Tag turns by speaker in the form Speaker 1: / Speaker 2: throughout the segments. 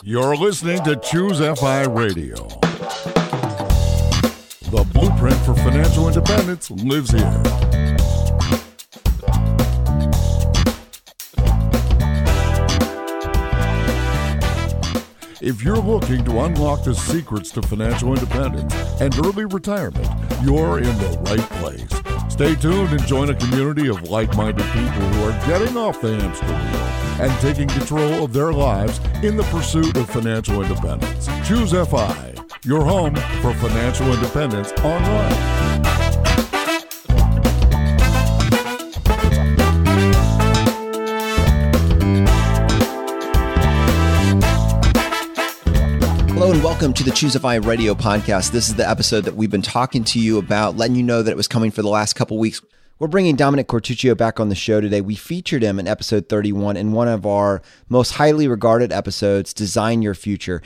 Speaker 1: You're listening to Choose FI Radio. The blueprint for financial independence lives here. If you're looking to unlock the secrets to financial independence and early retirement, you're in the right place. Stay tuned and join a community of like-minded people who are getting off the hamster wheel and taking control of their lives in the pursuit of financial independence. Choose FI, your home for financial independence online.
Speaker 2: Hello and welcome to the Choose FI Radio podcast. This is the episode that we've been talking to you about, letting you know that it was coming for the last couple weeks. We're bringing Dominick Quartuccio back on the show today. We featured him in episode 31 in one of our most highly regarded episodes, Design Your Future.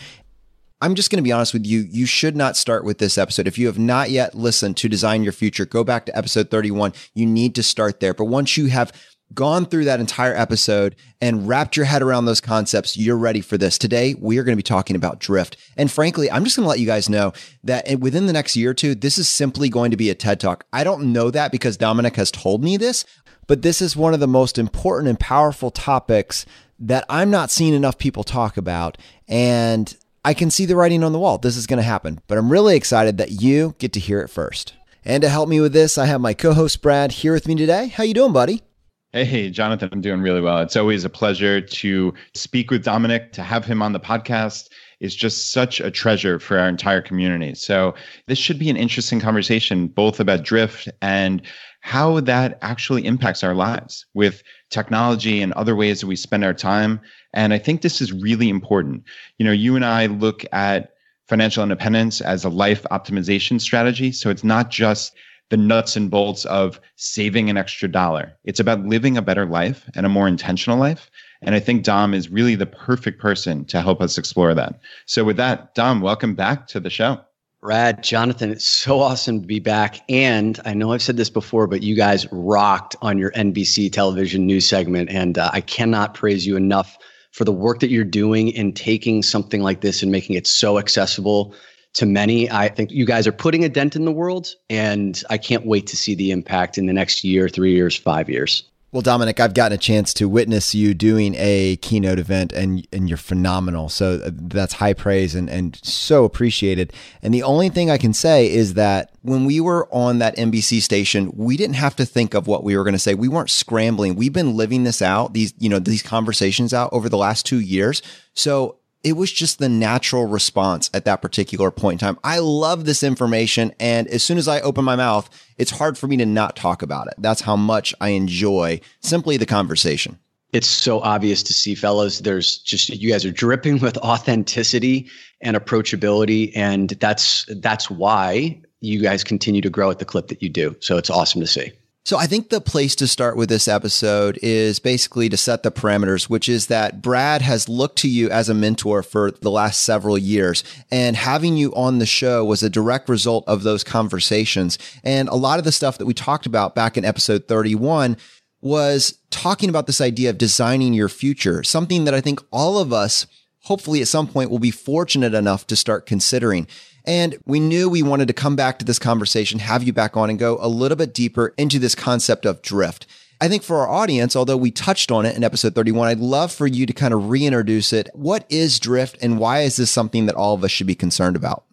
Speaker 2: I'm just going to be honest with you. You should not start with this episode. If you have not yet listened to Design Your Future, go back to episode 31. You need to start there. But once you have gone through that entire episode and wrapped your head around those concepts, you're ready for this. Today, we are going to be talking about drift. And frankly, I'm just going to let you guys know that within the next year or two, this is simply going to be a TED Talk. I don't know that because Dominick has told me this, but this is one of the most important and powerful topics that I'm not seeing enough people talk about. And I can see the writing on the wall. This is going to happen, but I'm really excited that you get to hear it first. And to help me with this, I have my co-host Brad here with me today. How you doing, buddy?
Speaker 3: Hey, Jonathan, I'm doing really well. It's always a pleasure to speak with Dominick. To have him on the podcast is just such a treasure for our entire community. So this should be an interesting conversation, both about drift and how that actually impacts our lives with technology and other ways that we spend our time. And I think this is really important. You know, you and I look at financial independence as a life optimization strategy. So it's not just the nuts and bolts of saving an extra dollar. It's about living a better life and a more intentional life. And I think Dom is really the perfect person to help us explore that. So with that, Dom, welcome back to the show.
Speaker 4: Brad, Jonathan, it's so awesome to be back. And I know I've said this before, but you guys rocked on your NBC television news segment. And I cannot praise you enough for the work that you're doing in taking something like this and making it so accessible to many. I think you guys are putting a dent in the world, and I can't wait to see the impact in the next year, 3 years, 5 years.
Speaker 2: Well, Dominick, I've gotten a chance to witness you doing a keynote event, and you're phenomenal. So that's high praise and so appreciated. And the only thing I can say is that when we were on that NBC station, we didn't have to think of what we were going to say. We weren't scrambling. We've been living this out, these conversations out over the last 2 years. So it was just the natural response at that particular point in time. I love this information. And as soon as I open my mouth, it's hard for me to not talk about it. That's how much I enjoy simply the conversation.
Speaker 4: It's so obvious to see, fellas. There's just, you guys are dripping with authenticity and approachability. And that's why you guys continue to grow at the clip that you do. So it's awesome to see.
Speaker 2: So I think the place to start with this episode is basically to set the parameters, which is that Brad has looked to you as a mentor for the last several years, and having you on the show was a direct result of those conversations. And a lot of the stuff that we talked about back in episode 31 was talking about this idea of designing your future, something that I think all of us, hopefully at some point, will be fortunate enough to start considering. And we knew we wanted to come back to this conversation, have you back on and go a little bit deeper into this concept of drift. I think for our audience, although we touched on it in episode 31, I'd love for you to kind of reintroduce it. What is drift and why is this something that all of us should be concerned about?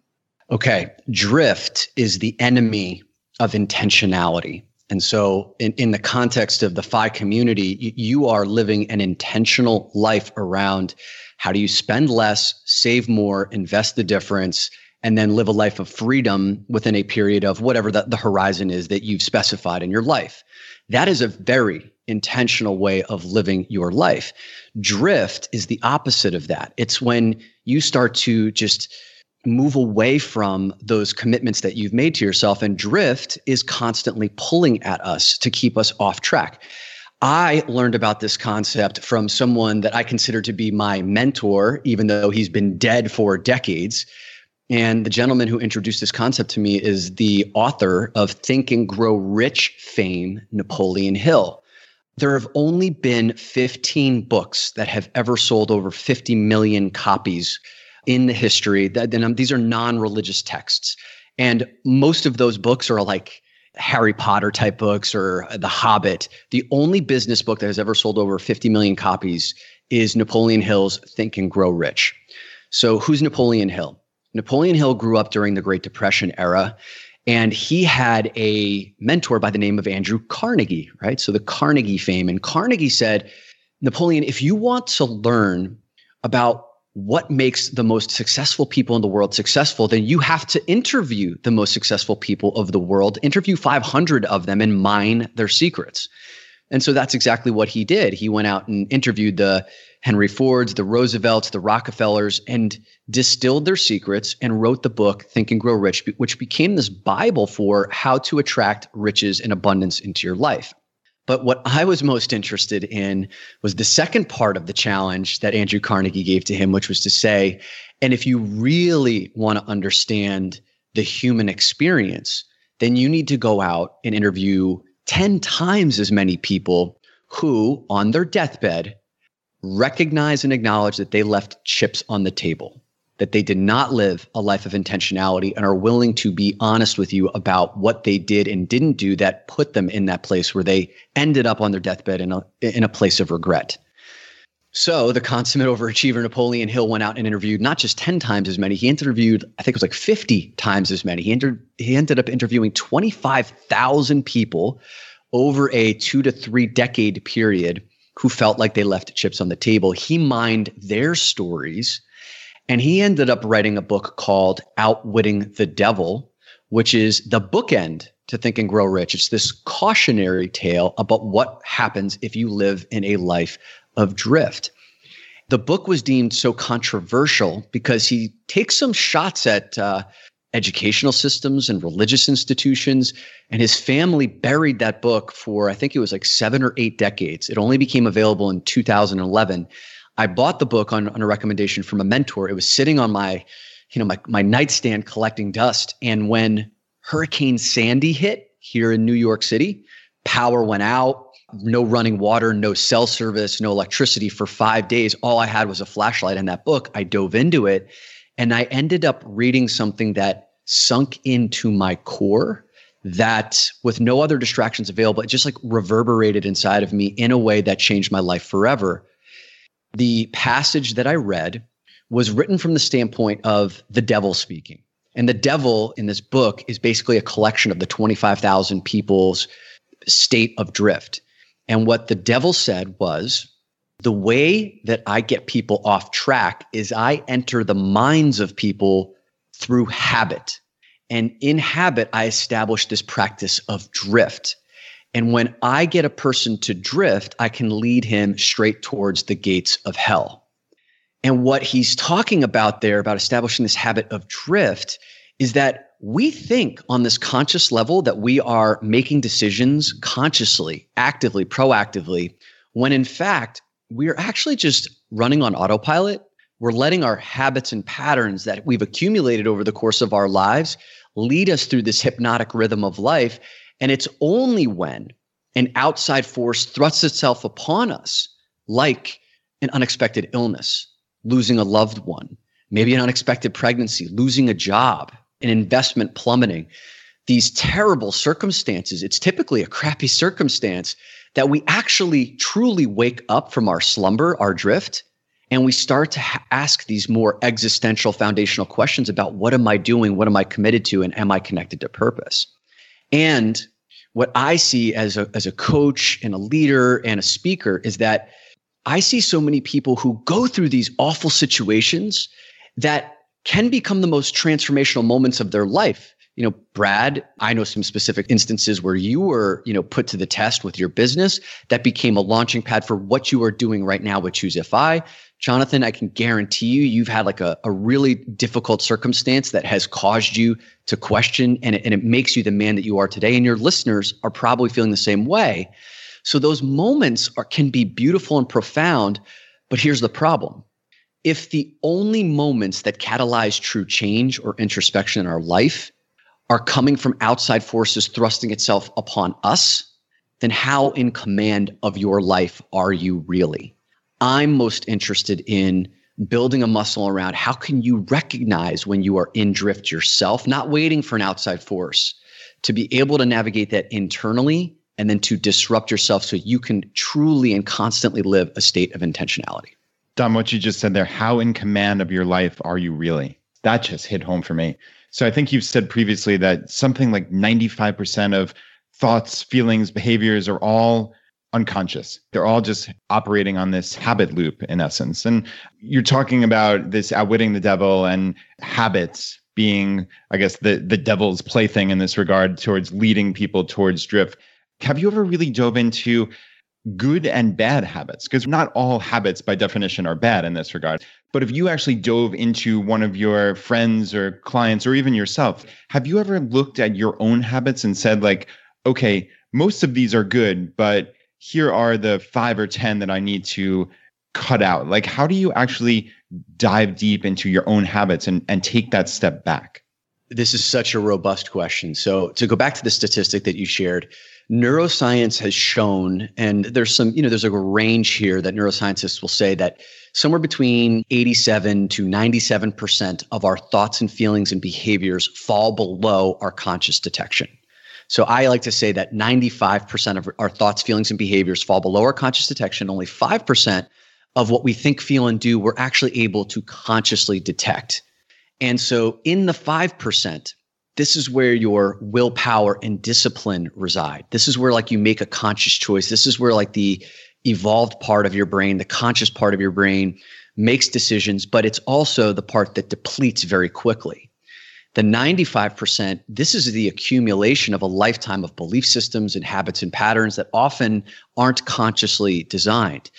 Speaker 4: Okay. Drift is the enemy of intentionality. And so in the context of the FI community, you are living an intentional life around how do you spend less, save more, invest the difference, and then live a life of freedom within a period of whatever the horizon is that you've specified in your life. That is a very intentional way of living your life. Drift is the opposite of that. It's when you start to just move away from those commitments that you've made to yourself, and drift is constantly pulling at us to keep us off track. I learned about this concept from someone that I consider to be my mentor, even though he's been dead for decades. And the gentleman who introduced this concept to me is the author of Think and Grow Rich fame, Napoleon Hill. there have only been 15 books that have ever sold over 50 million copies in the history. These are non-religious texts. And most of those books are like Harry Potter type books or The Hobbit. The only business book that has ever sold over 50 million copies is Napoleon Hill's Think and Grow Rich. So who's Napoleon Hill? Napoleon Hill grew up during the Great Depression era, and he had a mentor by the name of Andrew Carnegie, right? So the Carnegie fame. And Carnegie said, Napoleon, if you want to learn about what makes the most successful people in the world successful, then you have to interview the most successful people of the world, interview 500 of them and mine their secrets. And so that's exactly what he did. He went out and interviewed the Henry Fords, the Roosevelts, the Rockefellers, and distilled their secrets and wrote the book, Think and Grow Rich, which became this Bible for how to attract riches and abundance into your life. But what I was most interested in was the second part of the challenge that Andrew Carnegie gave to him, which was to say, and if you really want to understand the human experience, then you need to go out and interview 10 times as many people who, on their deathbed, recognize and acknowledge that they left chips on the table, that they did not live a life of intentionality and are willing to be honest with you about what they did and didn't do that put them in that place where they ended up on their deathbed in a place of regret. So the consummate overachiever Napoleon Hill went out and interviewed not just 10 times as many, he interviewed, I think it was like 50 times as many. He ended up interviewing 25,000 people over a 2 to 3 decade period who felt like they left chips on the table. He mined their stories, and he ended up writing a book called Outwitting the Devil, which is the bookend to Think and Grow Rich. It's this cautionary tale about what happens if you live in a life of drift. The book was deemed so controversial because he takes some shots at educational systems and religious institutions, and his family buried that book for, I think it was like 7 or 8 decades. It only became available in 2011. I bought the book on a recommendation from a mentor. It was sitting on my nightstand collecting dust. And when Hurricane Sandy hit here in New York City, power went out, no running water, no cell service, no electricity for 5 days. All I had was a flashlight and that book. I dove into it, and I ended up reading something that sunk into my core, that with no other distractions available, it just like reverberated inside of me in a way that changed my life forever. The passage that I read was written from the standpoint of the devil speaking. And the devil in this book is basically a collection of the 25,000 people's state of drift. And what the devil said was, the way that I get people off track is I enter the minds of people through habit. And in habit, I establish this practice of drift. And when I get a person to drift, I can lead him straight towards the gates of hell. And what he's talking about there, about establishing this habit of drift, is that we think on this conscious level that we are making decisions consciously, actively, proactively, when in fact, we are actually just running on autopilot. We're letting our habits and patterns that we've accumulated over the course of our lives lead us through this hypnotic rhythm of life. And it's only when an outside force thrusts itself upon us, like an unexpected illness, losing a loved one, maybe an unexpected pregnancy, losing a job, an investment plummeting, these terrible circumstances. It's typically a crappy circumstance that we actually truly wake up from our slumber, our drift, and we start to ask these more existential foundational questions about what am I doing, what am I committed to, and am I connected to purpose? And what I see as a coach and a leader and a speaker is that I see so many people who go through these awful situations that can become the most transformational moments of their life. You know, Brad, I know some specific instances where you were, put to the test with your business that became a launching pad for what you are doing right now with ChooseFI. Jonathan, I can guarantee you've had like a really difficult circumstance that has caused you to question, and it makes you the man that you are today. And your listeners are probably feeling the same way. So those moments can be beautiful and profound, but here's the problem. If the only moments that catalyze true change or introspection in our life are coming from outside forces thrusting itself upon us, then how in command of your life are you really? I'm most interested in building a muscle around how can you recognize when you are in drift yourself, not waiting for an outside force, to be able to navigate that internally and then to disrupt yourself so you can truly and constantly live a state of intentionality.
Speaker 3: Dom, what you just said there, how in command of your life are you really? That just hit home for me. So I think you've said previously that something like 95% of thoughts, feelings, behaviors are all unconscious. They're all just operating on this habit loop in essence. And you're talking about this outwitting the devil and habits being, I guess, the devil's plaything in this regard towards leading people towards drift. Have you ever really dove into good and bad habits? Because not all habits by definition are bad in this regard. But if you actually dove into one of your friends or clients or even yourself, have you ever looked at your own habits and said like, okay, most of these are good, but here are the 5 or 10 that I need to cut out? Like, how do you actually dive deep into your own habits and take that step back?
Speaker 4: This is such a robust question. So to go back to the statistic that you shared, neuroscience has shown, and there's a range here that neuroscientists will say that somewhere between 87 to 97% of our thoughts and feelings and behaviors fall below our conscious detection. So I like to say that 95% of our thoughts, feelings, and behaviors fall below our conscious detection. Only 5% of what we think, feel, and do, we're actually able to consciously detect. And so in the 5%, this is where your willpower and discipline reside. This is where like you make a conscious choice. This is where like the evolved part of your brain, the conscious part of your brain makes decisions, but it's also the part that depletes very quickly. The 95%, this is the accumulation of a lifetime of belief systems and habits and patterns that often aren't consciously designed.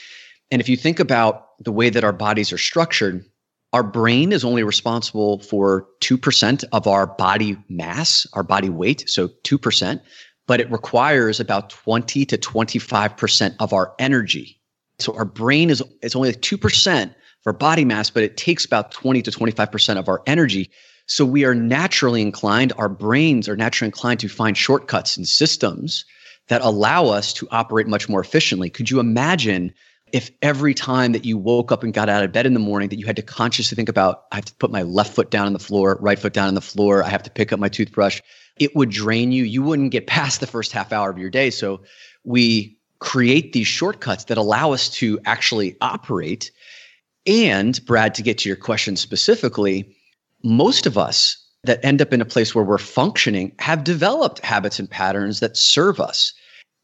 Speaker 4: And if you think about the way that our bodies are structured, our brain is only responsible for 2% of our body mass, our body weight, so 2%, but it requires about 20 to 25% of our energy. So our brain is only like 2% of our body mass, but it takes about 20 to 25% of our energy. So we are naturally inclined, our brains are naturally inclined to find shortcuts and systems that allow us to operate much more efficiently. Could you imagine if every time that you woke up and got out of bed in the morning that you had to consciously think about, I have to put my left foot down on the floor, right foot down on the floor, I have to pick up my toothbrush, it would drain you. You wouldn't get past the first half hour of your day. So we create these shortcuts that allow us to actually operate. And Brad, to get to your question specifically, most of us that end up in a place where we're functioning have developed habits and patterns that serve us.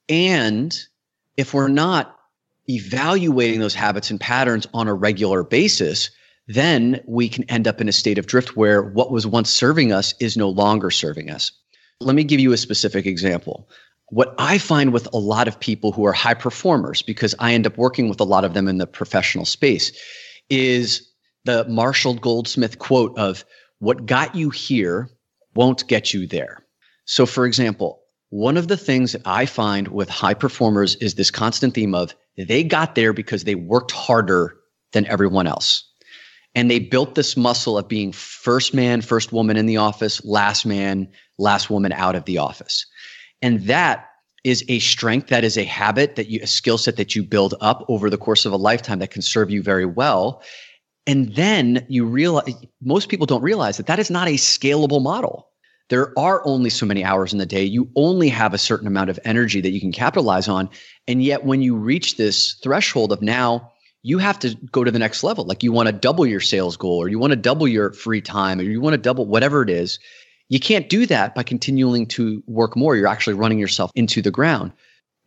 Speaker 4: And if we're not evaluating those habits and patterns on a regular basis, then we can end up in a state of drift where what was once serving us is no longer serving us. Let me give you a specific example. What I find with a lot of people who are high performers, because I end up working with a lot of them in the professional space, is the Marshall Goldsmith quote of, "What got you here won't get you there." So for example, one of the things that I find with high performers is this constant theme of they got there because they worked harder than everyone else. And they built this muscle of being first man, first woman in the office, last man, last woman out of the office. And that is a strength, that is a habit, a skill set that you build up over the course of a lifetime that can serve you very well. And then you realize, most people don't realize that is not a scalable model. There are only so many hours in the day. You only have a certain amount of energy that you can capitalize on. And yet when you reach this threshold of now, you have to go to the next level. Like you want to double your sales goal, or you want to double your free time, or you want to double whatever it is. You can't do that by continuing to work more. You're actually running yourself into the ground.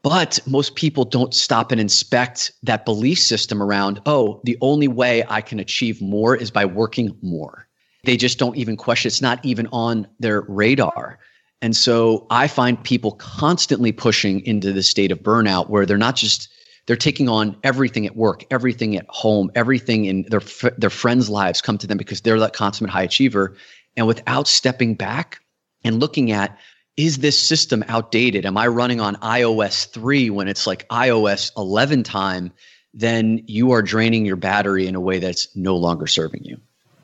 Speaker 4: But most people don't stop and inspect that belief system around, oh, the only way I can achieve more is by working more. They just don't even question. It's not even on their radar. And so I find people constantly pushing into the state of burnout where they're taking on everything at work, everything at home, everything in their friends' lives come to them because they're that consummate high achiever. And without stepping back and looking at, is this system outdated? Am I running on iOS 3 when it's like iOS 11 time? Then you are draining your battery in a way that's no longer serving you.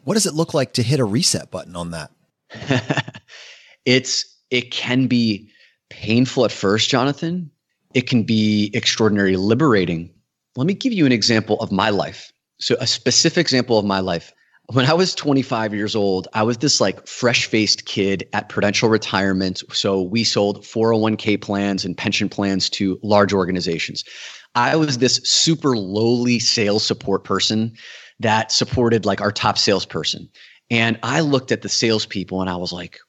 Speaker 2: What does it look like to hit a reset button on that?
Speaker 4: It can be painful at first, Jonathan. it can be extraordinarily liberating. Let me give you an example of my life. So a specific example of my life. When I was 25 years old, I was this like fresh-faced kid at Prudential Retirement. So we sold 401k plans and pension plans to large organizations. I was this super lowly sales support person that supported like our top salesperson. And I looked at the salespeople and I was like,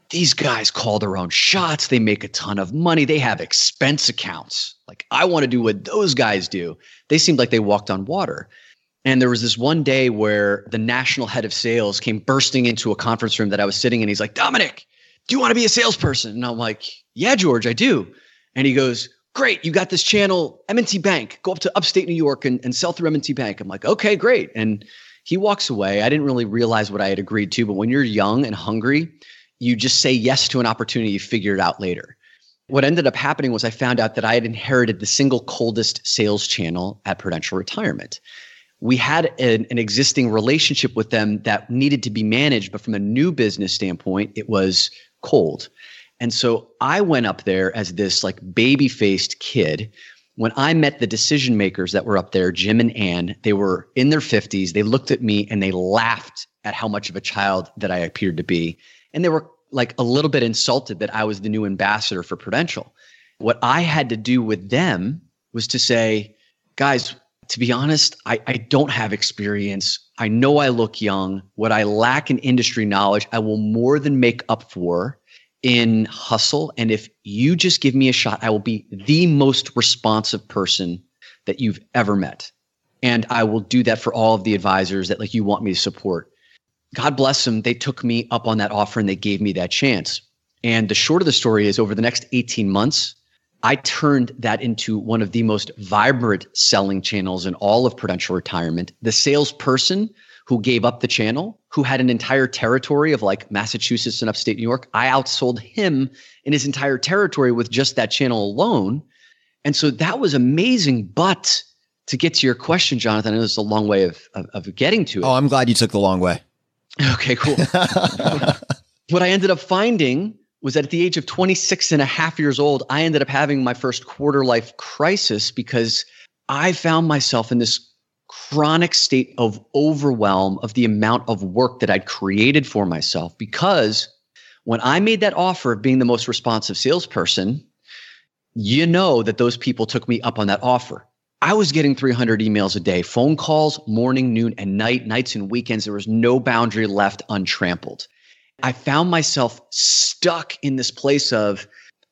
Speaker 4: these guys call their own shots. They make a ton of money. They have expense accounts. Like, I want to do what those guys do. They seemed like they walked on water. And there was this one day where the national head of sales came bursting into a conference room that I was sitting in. He's like, Dominick, do you want to be a salesperson? And I'm like, yeah, George, I do. And he goes, great. You got this channel, M&T Bank. Go up to upstate New York and sell through M&T Bank. I'm like, okay, great. And he walks away. I didn't really realize what I had agreed to, but when you're young and hungry, you just say yes to an opportunity, you figure it out later. What ended up happening was I found out that I had inherited the single coldest sales channel at Prudential Retirement. We had an existing relationship with them that needed to be managed, but from a new business standpoint, it was cold. And so I went up there as this like baby-faced kid. When I met the decision makers that were up there, Jim and Ann, they were in their 50s. They looked at me and they laughed at how much of a child that I appeared to be. And they were like a little bit insulted that I was the new ambassador for Prudential. What I had to do with them was to say, guys, to be honest, I don't have experience. I know I look young. What I lack in industry knowledge, I will more than make up for in hustle. And if you just give me a shot, I will be the most responsive person that you've ever met. And I will do that for all of the advisors that like you want me to support. God bless them. They took me up on that offer and they gave me that chance. And the short of the story is over the next 18 months, I turned that into one of the most vibrant selling channels in all of Prudential Retirement. The salesperson who gave up the channel, who had an entire territory of like Massachusetts and upstate New York, I outsold him in his entire territory with just that channel alone. And so that was amazing. But to get to your question, Jonathan, it was a long way of getting to it.
Speaker 2: Oh, I'm glad you took the long way.
Speaker 4: Okay, cool. What I ended up finding was that at the age of 26 and a half years old, I ended up having my first quarter life crisis because I found myself in this chronic state of overwhelm of the amount of work that I'd created for myself. Because when I made that offer of being the most responsive salesperson, you know that those people took me up on that offer. I was getting 300 emails a day, phone calls, morning, noon, and nights and weekends. There was no boundary left untrampled. I found myself stuck in this place of,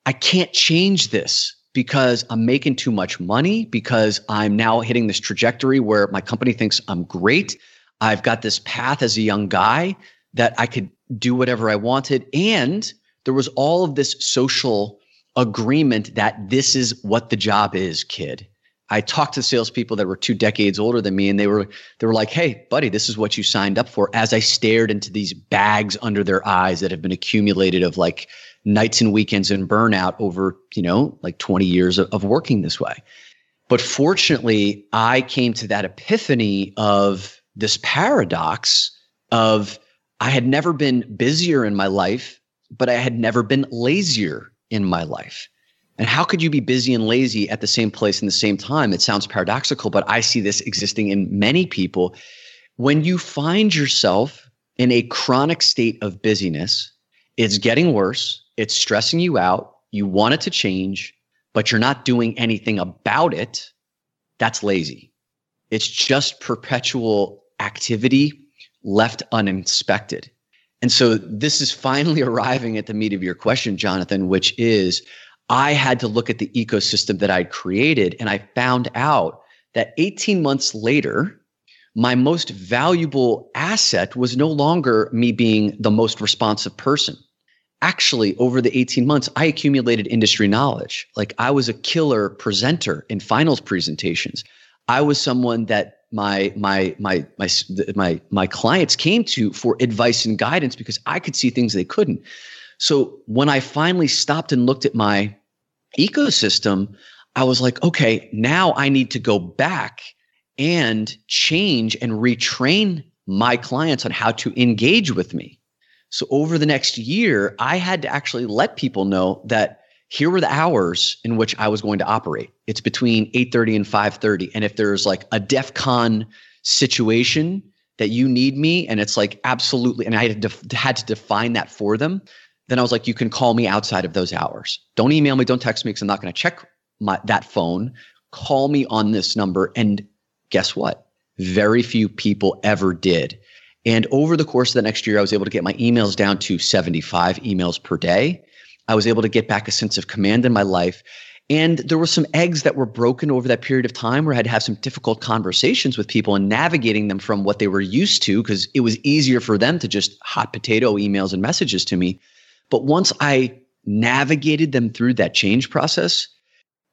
Speaker 4: I can't change this because I'm making too much money, because I'm now hitting this trajectory where my company thinks I'm great. I've got this path as a young guy that I could do whatever I wanted. And there was all of this social agreement that this is what the job is, kid. I talked to salespeople that were 2 decades older than me, and they were like, hey, buddy, this is what you signed up for, as I stared into these bags under their eyes that have been accumulated of like nights and weekends and burnout over, like 20 years of working this way. But fortunately, I came to that epiphany of this paradox of I had never been busier in my life, but I had never been lazier in my life. And how could you be busy and lazy at the same place in the same time? It sounds paradoxical, but I see this existing in many people. When you find yourself in a chronic state of busyness, it's getting worse, it's stressing you out, you want it to change, but you're not doing anything about it, that's lazy. It's just perpetual activity left uninspected. And so this is finally arriving at the meat of your question, Jonathan, which is, I had to look at the ecosystem that I'd created, and I found out that 18 months later, my most valuable asset was no longer me being the most responsive person. Actually, over the 18 months, I accumulated industry knowledge. Like, I was a killer presenter in finals presentations. I was someone that my clients came to for advice and guidance because I could see things they couldn't. So when I finally stopped and looked at my ecosystem, I was like, okay, now I need to go back and change and retrain my clients on how to engage with me. So over the next year, I had to actually let people know that, here were the hours in which I was going to operate. It's between 8:30 and 5:30. And if there's like a DEF CON situation that you need me, and it's like absolutely, and I had to define that for them, then I was like, you can call me outside of those hours. Don't email me, don't text me, because I'm not going to check that phone. Call me on this number. And guess what? Very few people ever did. And over the course of the next year, I was able to get my emails down to 75 emails per day. I was able to get back a sense of command in my life. And there were some eggs that were broken over that period of time where I had to have some difficult conversations with people and navigating them from what they were used to, because it was easier for them to just hot potato emails and messages to me. But once I navigated them through that change process,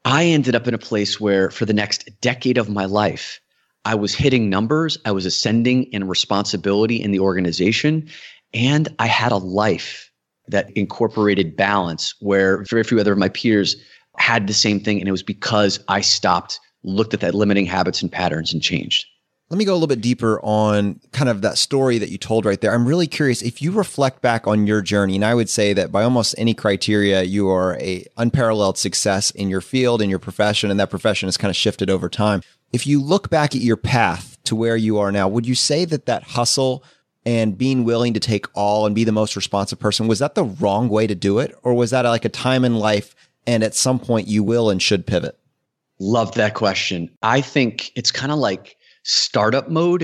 Speaker 4: I ended up in a place where for the next decade of my life, I was hitting numbers, I was ascending in responsibility in the organization, and I had a life that incorporated balance where very few other of my peers had the same thing. And it was because I stopped, looked at that limiting habits and patterns, and changed.
Speaker 2: Let me go a little bit deeper on kind of that story that you told right there. I'm really curious if you reflect back on your journey, and I would say that by almost any criteria, you are a unparalleled success in your field, in your profession, and that profession has kind of shifted over time. If you look back at your path to where you are now, would you say that hustle and being willing to take all and be the most responsive person, was that the wrong way to do it? Or was that like a time in life and at some point you will and should pivot?
Speaker 4: Love that question. I think it's kind of like startup mode.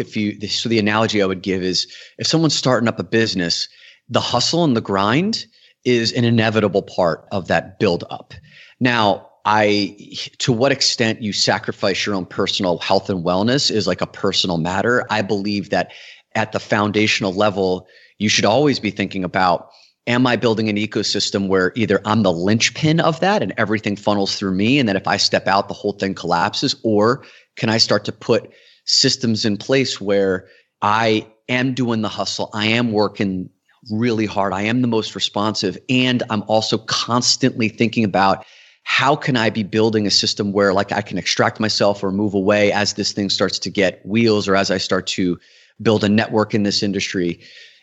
Speaker 4: So the analogy I would give is if someone's starting up a business, the hustle and the grind is an inevitable part of that build up. Now, to what extent you sacrifice your own personal health and wellness is like a personal matter. I believe that at the foundational level, you should always be thinking about, am I building an ecosystem where either I'm the linchpin of that and everything funnels through me, and then if I step out, the whole thing collapses? Or can I start to put systems in place where I am doing the hustle, I am working really hard, I am the most responsive, and I'm also constantly thinking about how can I be building a system where like I can extract myself or move away as this thing starts to get wheels, or as I start to build a network in this industry.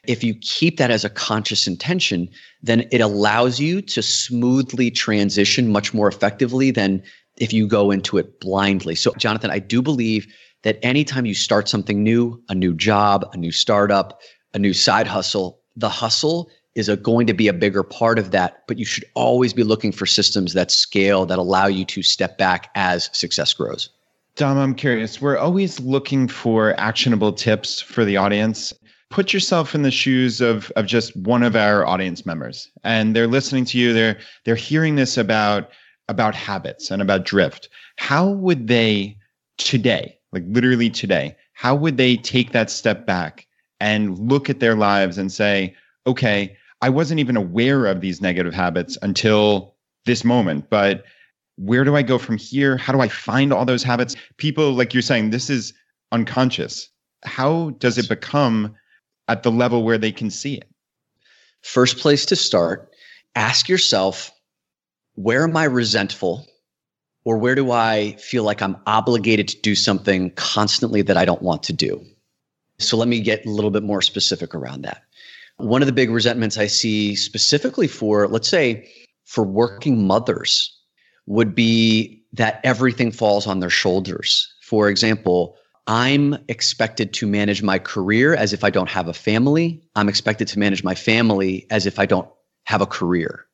Speaker 4: If you keep that as a conscious intention, then it allows you to smoothly transition much more effectively than if you go into it blindly. So, Jonathan, I do believe that anytime you start something new, a new job, a new startup, a new side hustle, the hustle is going to be a bigger part of that, but you should always be looking for systems that scale, that allow you to step back as success grows.
Speaker 3: Dom, I'm curious. We're always looking for actionable tips for the audience. Put yourself in the shoes of just one of our audience members, and they're listening to you. They're hearing this about habits and about drift. How would they today, like literally today, how would they take that step back and look at their lives and say, okay, I wasn't even aware of these negative habits until this moment, but where do I go from here? How do I find all those habits? People, like you're saying, this is unconscious. How does it become at the level where they can see it?
Speaker 4: First place to start, ask yourself, where am I resentful? Or where do I feel like I'm obligated to do something constantly that I don't want to do? So let me get a little bit more specific around that. One of the big resentments I see specifically for, let's say, for working mothers would be that everything falls on their shoulders. For example, I'm expected to manage my career as if I don't have a family. I'm expected to manage my family as if I don't have a career.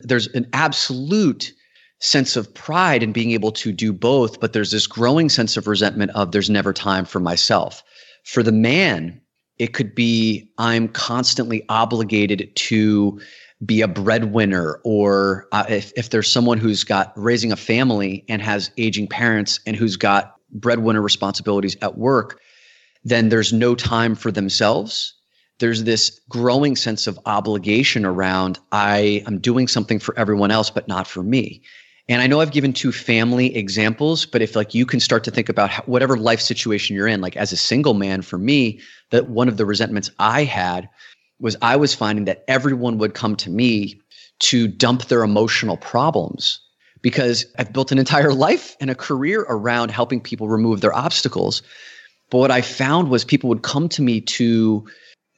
Speaker 4: There's an absolute sense of pride in being able to do both, but there's this growing sense of resentment of there's never time for myself. For the man, it could be I'm constantly obligated to be a breadwinner, or if there's someone who's got raising a family and has aging parents and who's got breadwinner responsibilities at work, then there's no time for themselves. There's this growing sense of obligation around I am doing something for everyone else, but not for me. And I know I've given two family examples, but if like you can start to think about whatever life situation you're in, like as a single man, for me, that one of the resentments I had was I was finding that everyone would come to me to dump their emotional problems, because I've built an entire life and a career around helping people remove their obstacles. But what I found was people would come to me to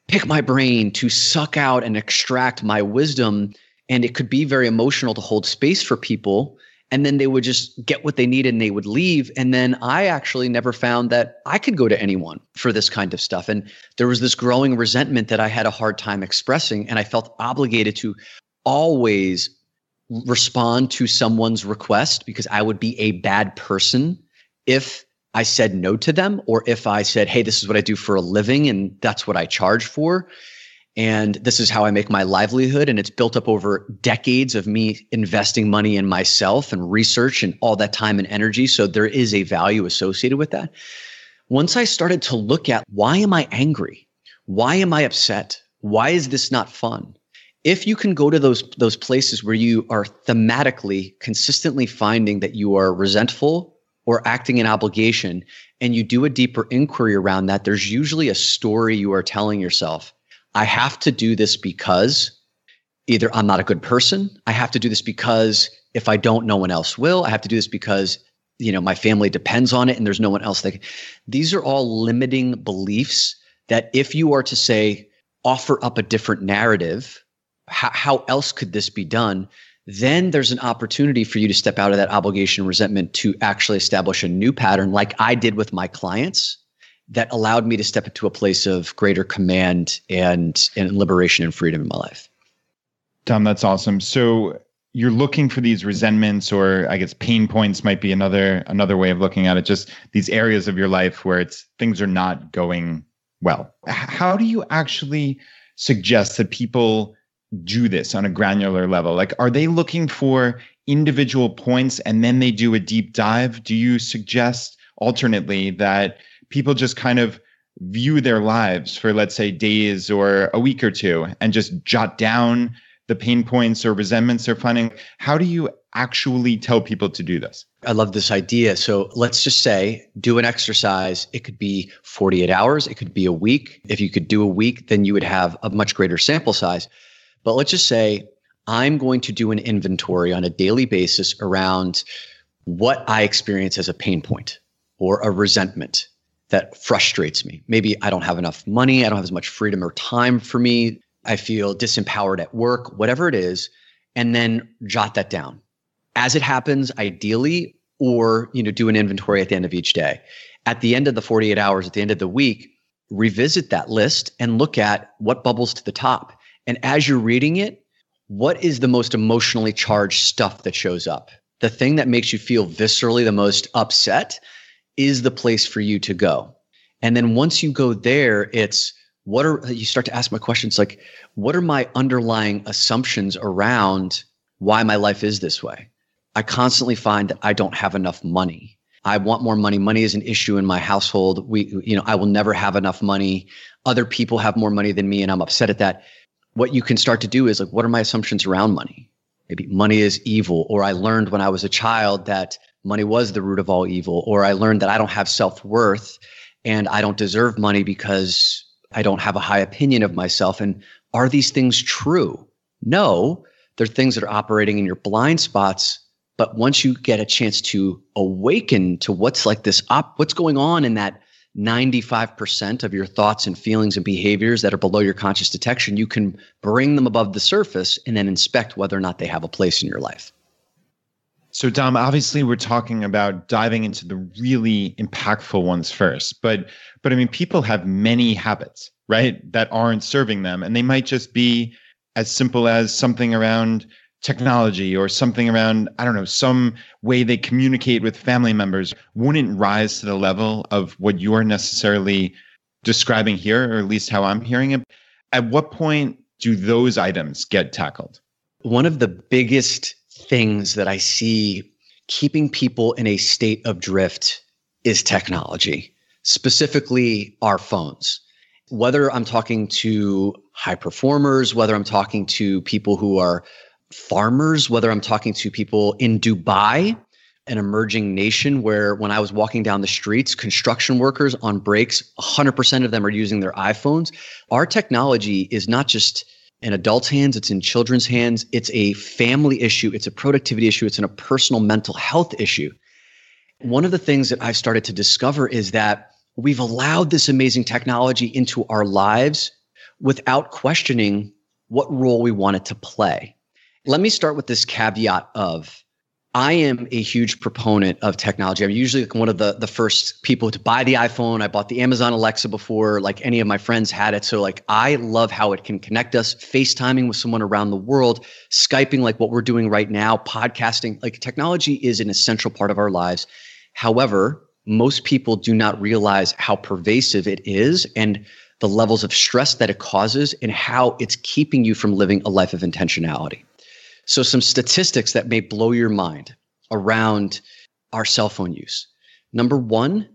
Speaker 4: pick my brain, to suck out and extract my wisdom And it could be very emotional to hold space for people. And then they would just get what they needed and they would leave. And then I actually never found that I could go to anyone for this kind of stuff. And there was this growing resentment that I had a hard time expressing. And I felt obligated to always respond to someone's request because I would be a bad person if I said no to them, or if I said, hey, this is what I do for a living and that's what I charge for. And this is how I make my livelihood. And it's built up over decades of me investing money in myself and research and all that time and energy. So there is a value associated with that. Once I started to look at, why am I angry? Why am I upset? Why is this not fun? If you can go to those places where you are thematically consistently finding that you are resentful or acting in obligation, and you do a deeper inquiry around that, there's usually a story you are telling yourself. I have to do this because either I'm not a good person. I have to do this because if I don't, no one else will. I have to do this because, my family depends on it and there's no one else these are all limiting beliefs that if you are to say, offer up a different narrative, how else could this be done? Then there's an opportunity for you to step out of that obligation and resentment to actually establish a new pattern like I did with my clients, that allowed me to step into a place of greater command and liberation and freedom in my life.
Speaker 3: Dom, that's awesome. So you're looking for these resentments, or I guess pain points might be another way of looking at it, just these areas of your life where things are not going well. How do you actually suggest that people do this on a granular level? Like, are they looking for individual points and then they do a deep dive? Do you suggest alternately that people just kind of view their lives for, let's say, days or a week or two and just jot down the pain points or resentments they're finding? How do you actually tell people to do this?
Speaker 4: I love this idea. So let's just say, do an exercise. It could be 48 hours. It could be a week. If you could do a week, then you would have a much greater sample size. But let's just say I'm going to do an inventory on a daily basis around what I experience as a pain point or a resentment that frustrates me. Maybe I don't have enough money. I don't have as much freedom or time for me. I feel disempowered at work, whatever it is, and then jot that down as it happens, ideally, or do an inventory at the end of each day. At the end of the 48 hours, at the end of the week, revisit that list and look at what bubbles to the top. And as you're reading it, what is the most emotionally charged stuff that shows up? The thing that makes you feel viscerally the most upset is the place for you to go. And then once you go there, you start to ask my questions like, what are my underlying assumptions around why my life is this way? I constantly find that I don't have enough money. I want more money. Money is an issue in my household. I will never have enough money. Other people have more money than me and I'm upset at that. What you can start to do is like, what are my assumptions around money? Maybe money is evil, or I learned when I was a child that money was the root of all evil, or I learned that I don't have self-worth and I don't deserve money because I don't have a high opinion of myself. And are these things true? No, they're things that are operating in your blind spots. But once you get a chance to awaken to what's going on in that 95% of your thoughts and feelings and behaviors that are below your conscious detection, you can bring them above the surface and then inspect whether or not they have a place in your life.
Speaker 3: So Dom, obviously we're talking about diving into the really impactful ones first, but I mean, people have many habits, right, that aren't serving them. And they might just be as simple as something around technology or something around, I don't know, some way they communicate with family members wouldn't rise to the level of what you're necessarily describing here, or at least how I'm hearing it. At what point do those items get tackled?
Speaker 4: One of the biggest things that I see keeping people in a state of drift is technology, specifically our phones. Whether I'm talking to high performers, whether I'm talking to people who are farmers, whether I'm talking to people in Dubai, an emerging nation where when I was walking down the streets, construction workers on breaks, 100% of them are using their iPhones. Our technology is not just in adults' hands, it's in children's hands. It's a family issue. It's a productivity issue. It's a personal mental health issue. One of the things that I've started to discover is that we've allowed this amazing technology into our lives without questioning what role we want it to play. Let me start with this caveat of I am a huge proponent of technology. I'm usually one of the first people to buy the iPhone. I bought the Amazon Alexa before like any of my friends had it. So like I love how it can connect us, FaceTiming with someone around the world, Skyping like what we're doing right now, podcasting. Like technology is an essential part of our lives. However, most people do not realize how pervasive it is and the levels of stress that it causes and how it's keeping you from living a life of intentionality. So some statistics that may blow your mind around our cell phone use. Number one,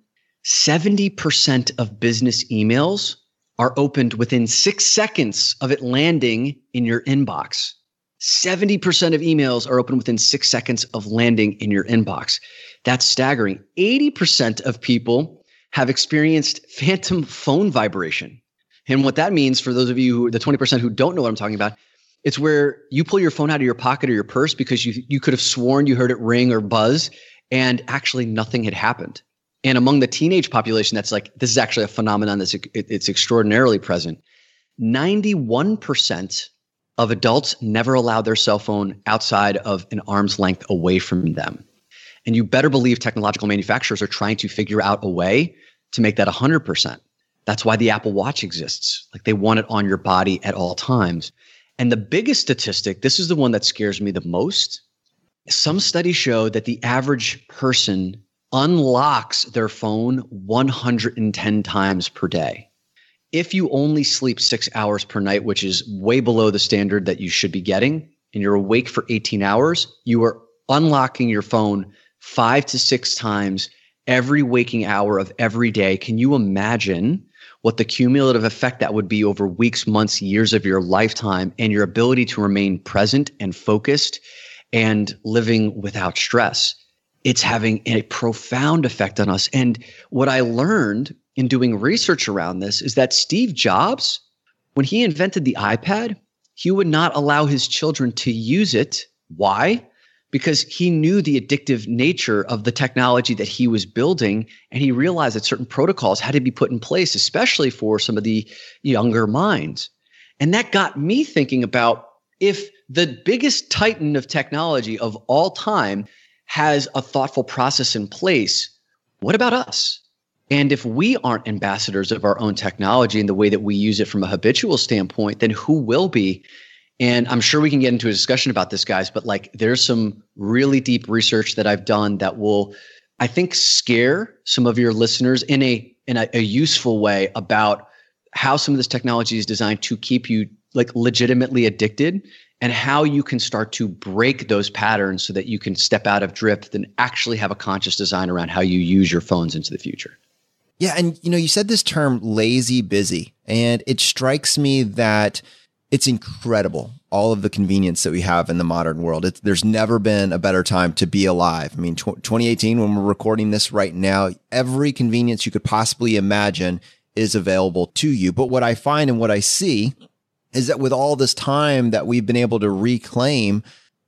Speaker 4: 70% of business emails are opened within 6 seconds of it landing in your inbox. 70% of emails are opened within 6 seconds of landing in your inbox. That's staggering. 80% of people have experienced phantom phone vibration. And what that means for those of you, the 20% who don't know what I'm talking about, it's where you pull your phone out of your pocket or your purse because you could have sworn you heard it ring or buzz and actually nothing had happened. And among the teenage population, that's like, this is actually a phenomenon it's extraordinarily present. 91% of adults never allow their cell phone outside of an arm's length away from them. And you better believe technological manufacturers are trying to figure out a way to make that 100%. That's why the Apple Watch exists. Like they want it on your body at all times. And the biggest statistic, this is the one that scares me the most. Some studies show that the average person unlocks their phone 110 times per day. If you only sleep 6 hours per night, which is way below the standard that you should be getting, and you're awake for 18 hours, you are unlocking your phone 5 to 6 times every waking hour of every day. Can you imagine what the cumulative effect that would be over weeks, months, years of your lifetime and your ability to remain present and focused and living without stress? It's having a profound effect on us. And what I learned in doing research around this is that Steve Jobs, when he invented the iPad, he would not allow his children to use it. Why? Because he knew the addictive nature of the technology that he was building, and he realized that certain protocols had to be put in place, especially for some of the younger minds. And that got me thinking about if the biggest titan of technology of all time has a thoughtful process in place, what about us? And if we aren't ambassadors of our own technology in the way that we use it from a habitual standpoint, then who will be? And I'm sure we can get into a discussion about this, guys, but like there's some really deep research that I've done that will, I think, scare some of your listeners in a useful way about how some of this technology is designed to keep you like legitimately addicted and how you can start to break those patterns so that you can step out of drift and actually have a conscious design around how you use your phones into the future.
Speaker 2: Yeah. And, you said this term lazy busy, and it strikes me that it's incredible, all of the convenience that we have in the modern world. There's never been a better time to be alive. I mean, 2018, when we're recording this right now, every convenience you could possibly imagine is available to you. But what I find and what I see is that with all this time that we've been able to reclaim,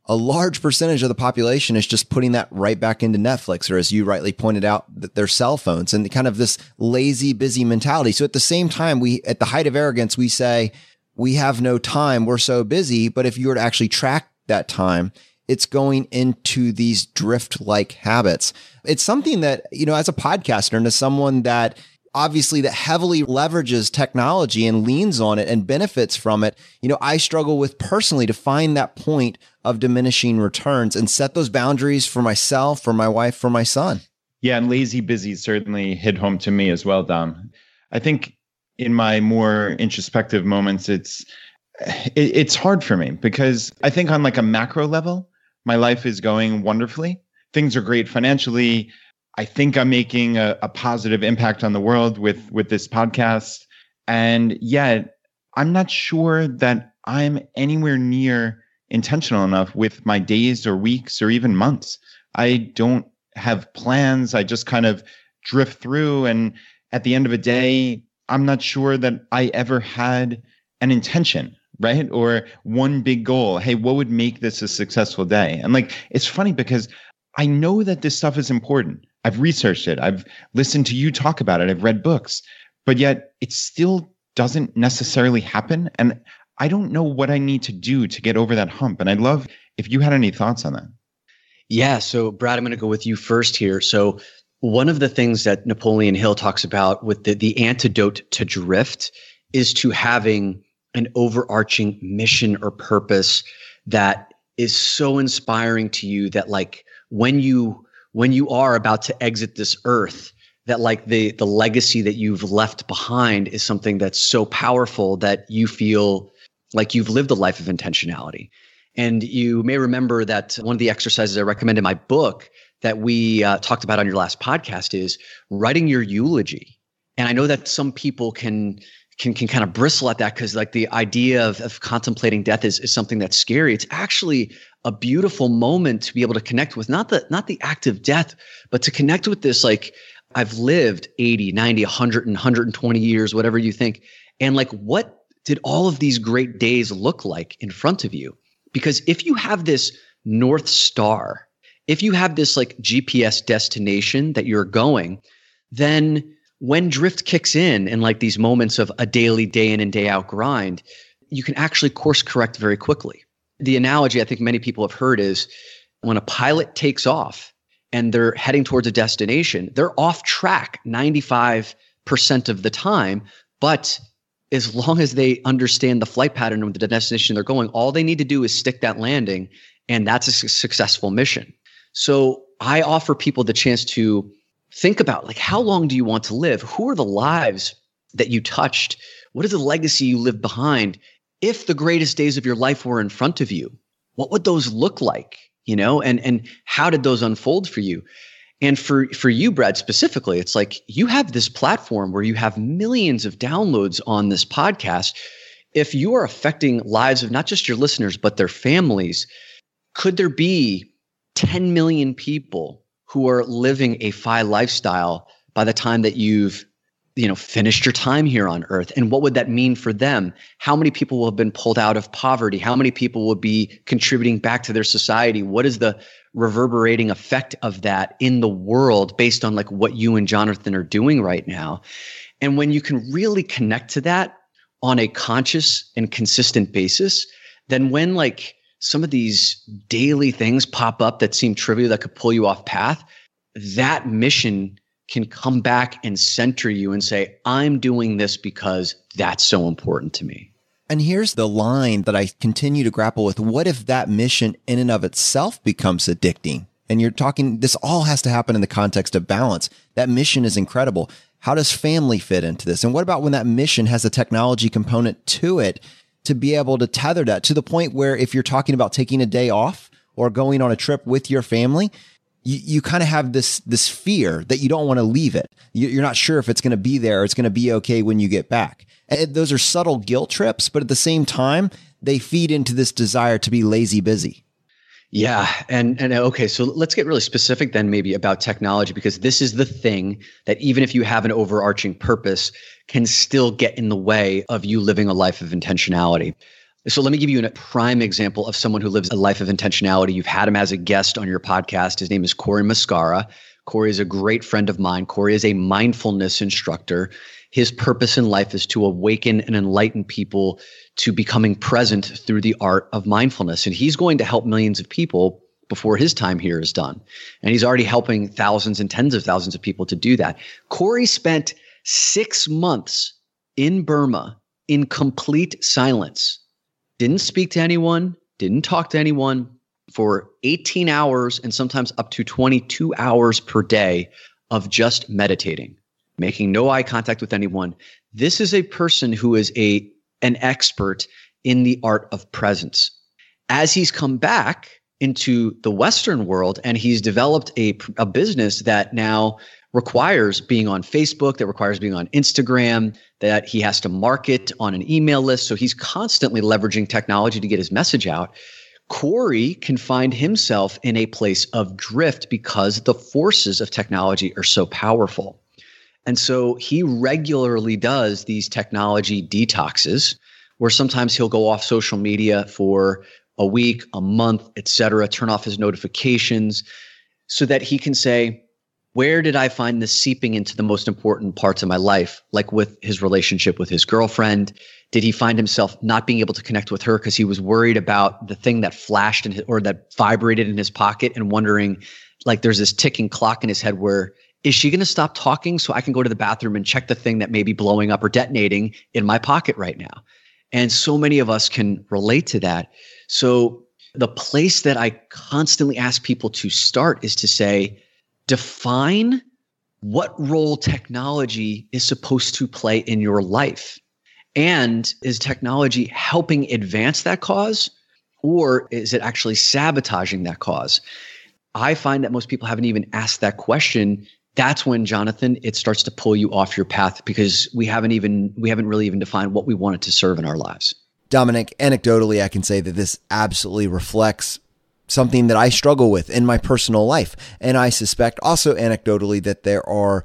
Speaker 2: a large percentage of the population is just putting that right back into Netflix, or as you rightly pointed out, their cell phones, and kind of this lazy, busy mentality. So at the same time, at the height of arrogance, we say, we have no time, we're so busy. But if you were to actually track that time, it's going into these drift-like habits. It's something that, as a podcaster and as someone that obviously that heavily leverages technology and leans on it and benefits from it, I struggle with personally to find that point of diminishing returns and set those boundaries for myself, for my wife, for my son.
Speaker 3: Yeah, and lazy busy certainly hit home to me as well, Dom. I think in my more introspective moments, it's hard for me because I think on like a macro level, my life is going wonderfully. Things are great financially. I think I'm making a positive impact on the world with this podcast. And yet I'm not sure that I'm anywhere near intentional enough with my days or weeks or even months. I don't have plans. I just kind of drift through. And at the end of a day, I'm not sure that I ever had an intention, right? Or one big goal. Hey, what would make this a successful day? And like, it's funny because I know that this stuff is important. I've researched it. I've listened to you talk about it. I've read books, but yet it still doesn't necessarily happen. And I don't know what I need to do to get over that hump. And I'd love if you had any thoughts on that.
Speaker 4: Yeah. So Brad, I'm going to go with you first here. So one of the things that Napoleon Hill talks about with the antidote to drift is to having an overarching mission or purpose that is so inspiring to you that like when you are about to exit this earth, that like the legacy that you've left behind is something that's so powerful that you feel like you've lived a life of intentionality. And you may remember that one of the exercises I recommend in my book that we talked about on your last podcast is writing your eulogy. And I know that some people can kind of bristle at that because like the idea of contemplating death is something that's scary. It's actually a beautiful moment to be able to connect with not the act of death, but to connect with this like I've lived 80, 90, 100 and 120 years, whatever you think. And like, what did all of these great days look like in front of you? Because if you have this North Star, if you have this like GPS destination that you're going, then when drift kicks in and like these moments of a daily day in and day out grind, you can actually course correct very quickly. The analogy I think many people have heard is when a pilot takes off and they're heading towards a destination, they're off track 95% of the time. But as long as they understand the flight pattern of the destination they're going, all they need to do is stick that landing, and that's a successful mission. So I offer people the chance to think about like, how long do you want to live? Who are the lives that you touched? What is the legacy you lived behind? If the greatest days of your life were in front of you, what would those look like? You know, and how did those unfold for you? And for you, Brad, specifically, it's like you have this platform where you have millions of downloads on this podcast. If you are affecting lives of not just your listeners, but their families, could there be 10 million people who are living a FI lifestyle by the time that you've finished your time here on earth? And what would that mean for them? How many people will have been pulled out of poverty? How many people will be contributing back to their society? What is the reverberating effect of that in the world based on like what you and Jonathan are doing right now? And when you can really connect to that on a conscious and consistent basis, then when like some of these daily things pop up that seem trivial that could pull you off path, that mission can come back and center you and say, I'm doing this because that's so important to me.
Speaker 2: And here's the line that I continue to grapple with. What if that mission in and of itself becomes addicting? And you're talking, this all has to happen in the context of balance. That mission is incredible. How does family fit into this? And what about when that mission has a technology component to it to be able to tether that to the point where if you're talking about taking a day off or going on a trip with your family, you kind of have this fear that you don't want to leave it. You're not sure if it's going to be there or it's going to be okay when you get back. And those are subtle guilt trips, but at the same time, they feed into this desire to be lazy busy.
Speaker 4: Yeah. And okay, so let's get really specific then maybe about technology, because this is the thing that even if you have an overarching purpose can still get in the way of you living a life of intentionality. So let me give you a prime example of someone who lives a life of intentionality. You've had him as a guest on your podcast. His name is Corey Mascara. Corey is a great friend of mine. Corey is a mindfulness instructor. His purpose in life is to awaken and enlighten people to becoming present through the art of mindfulness. And he's going to help millions of people before his time here is done. And he's already helping thousands and tens of thousands of people to do that. Corey spent 6 months in Burma in complete silence. Didn't speak to anyone, didn't talk to anyone for 18 hours and sometimes up to 22 hours per day of just meditating, making no eye contact with anyone. This is a person who is an expert in the art of presence. As he's come back into the Western world and he's developed a business that now requires being on Facebook, that requires being on Instagram, that he has to market on an email list. So he's constantly leveraging technology to get his message out. Corey can find himself in a place of drift because the forces of technology are so powerful. And so he regularly does these technology detoxes where sometimes he'll go off social media for a week, a month, et cetera, turn off his notifications so that he can say, Where did I find this seeping into the most important parts of my life, like with his relationship with his girlfriend? Did he find himself not being able to connect with her because he was worried about the thing that flashed or that vibrated in his pocket and wondering, like there's this ticking clock in his head where, is she going to stop talking so I can go to the bathroom and check the thing that may be blowing up or detonating in my pocket right now? And so many of us can relate to that. So the place that I constantly ask people to start is to say, define what role technology is supposed to play in your life. And is technology helping advance that cause, or is it actually sabotaging that cause? I find that most people haven't even asked that question. That's when, Jonathan, it starts to pull you off your path because we haven't really even defined what we want it to serve in our lives.
Speaker 2: Dominick, anecdotally, I can say that this absolutely reflects something that I struggle with in my personal life. And I suspect also anecdotally that there are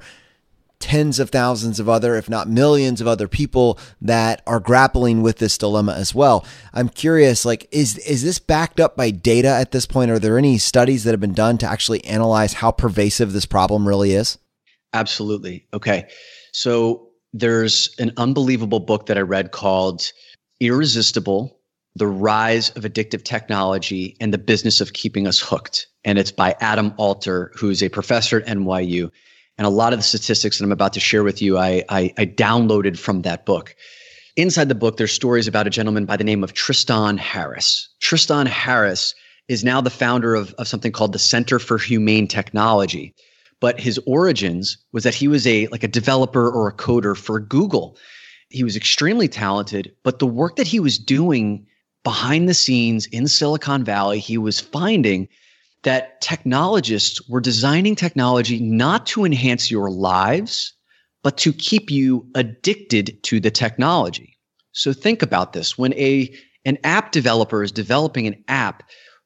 Speaker 2: tens of thousands of other, if not millions of other people that are grappling with this dilemma as well. I'm curious, like, is this backed up by data at this point? Are there any studies that have been done to actually analyze how pervasive this problem really is?
Speaker 4: Absolutely. Okay. So there's an unbelievable book that I read called Irresistible: The Rise of Addictive Technology and the Business of Keeping Us Hooked. And it's by Adam Alter, who's a professor at NYU. And a lot of the statistics that I'm about to share with you, I downloaded from that book. Inside the book, there's stories about a gentleman by the name of Tristan Harris. Tristan Harris is now the founder of something called the Center for Humane Technology. But his origins was that he was a developer or a coder for Google. He was extremely talented, but the work that he was doing behind the scenes in Silicon Valley, he was finding that technologists were designing technology not to enhance your lives, but to keep you addicted to the technology. So think about this. When an app developer is developing an app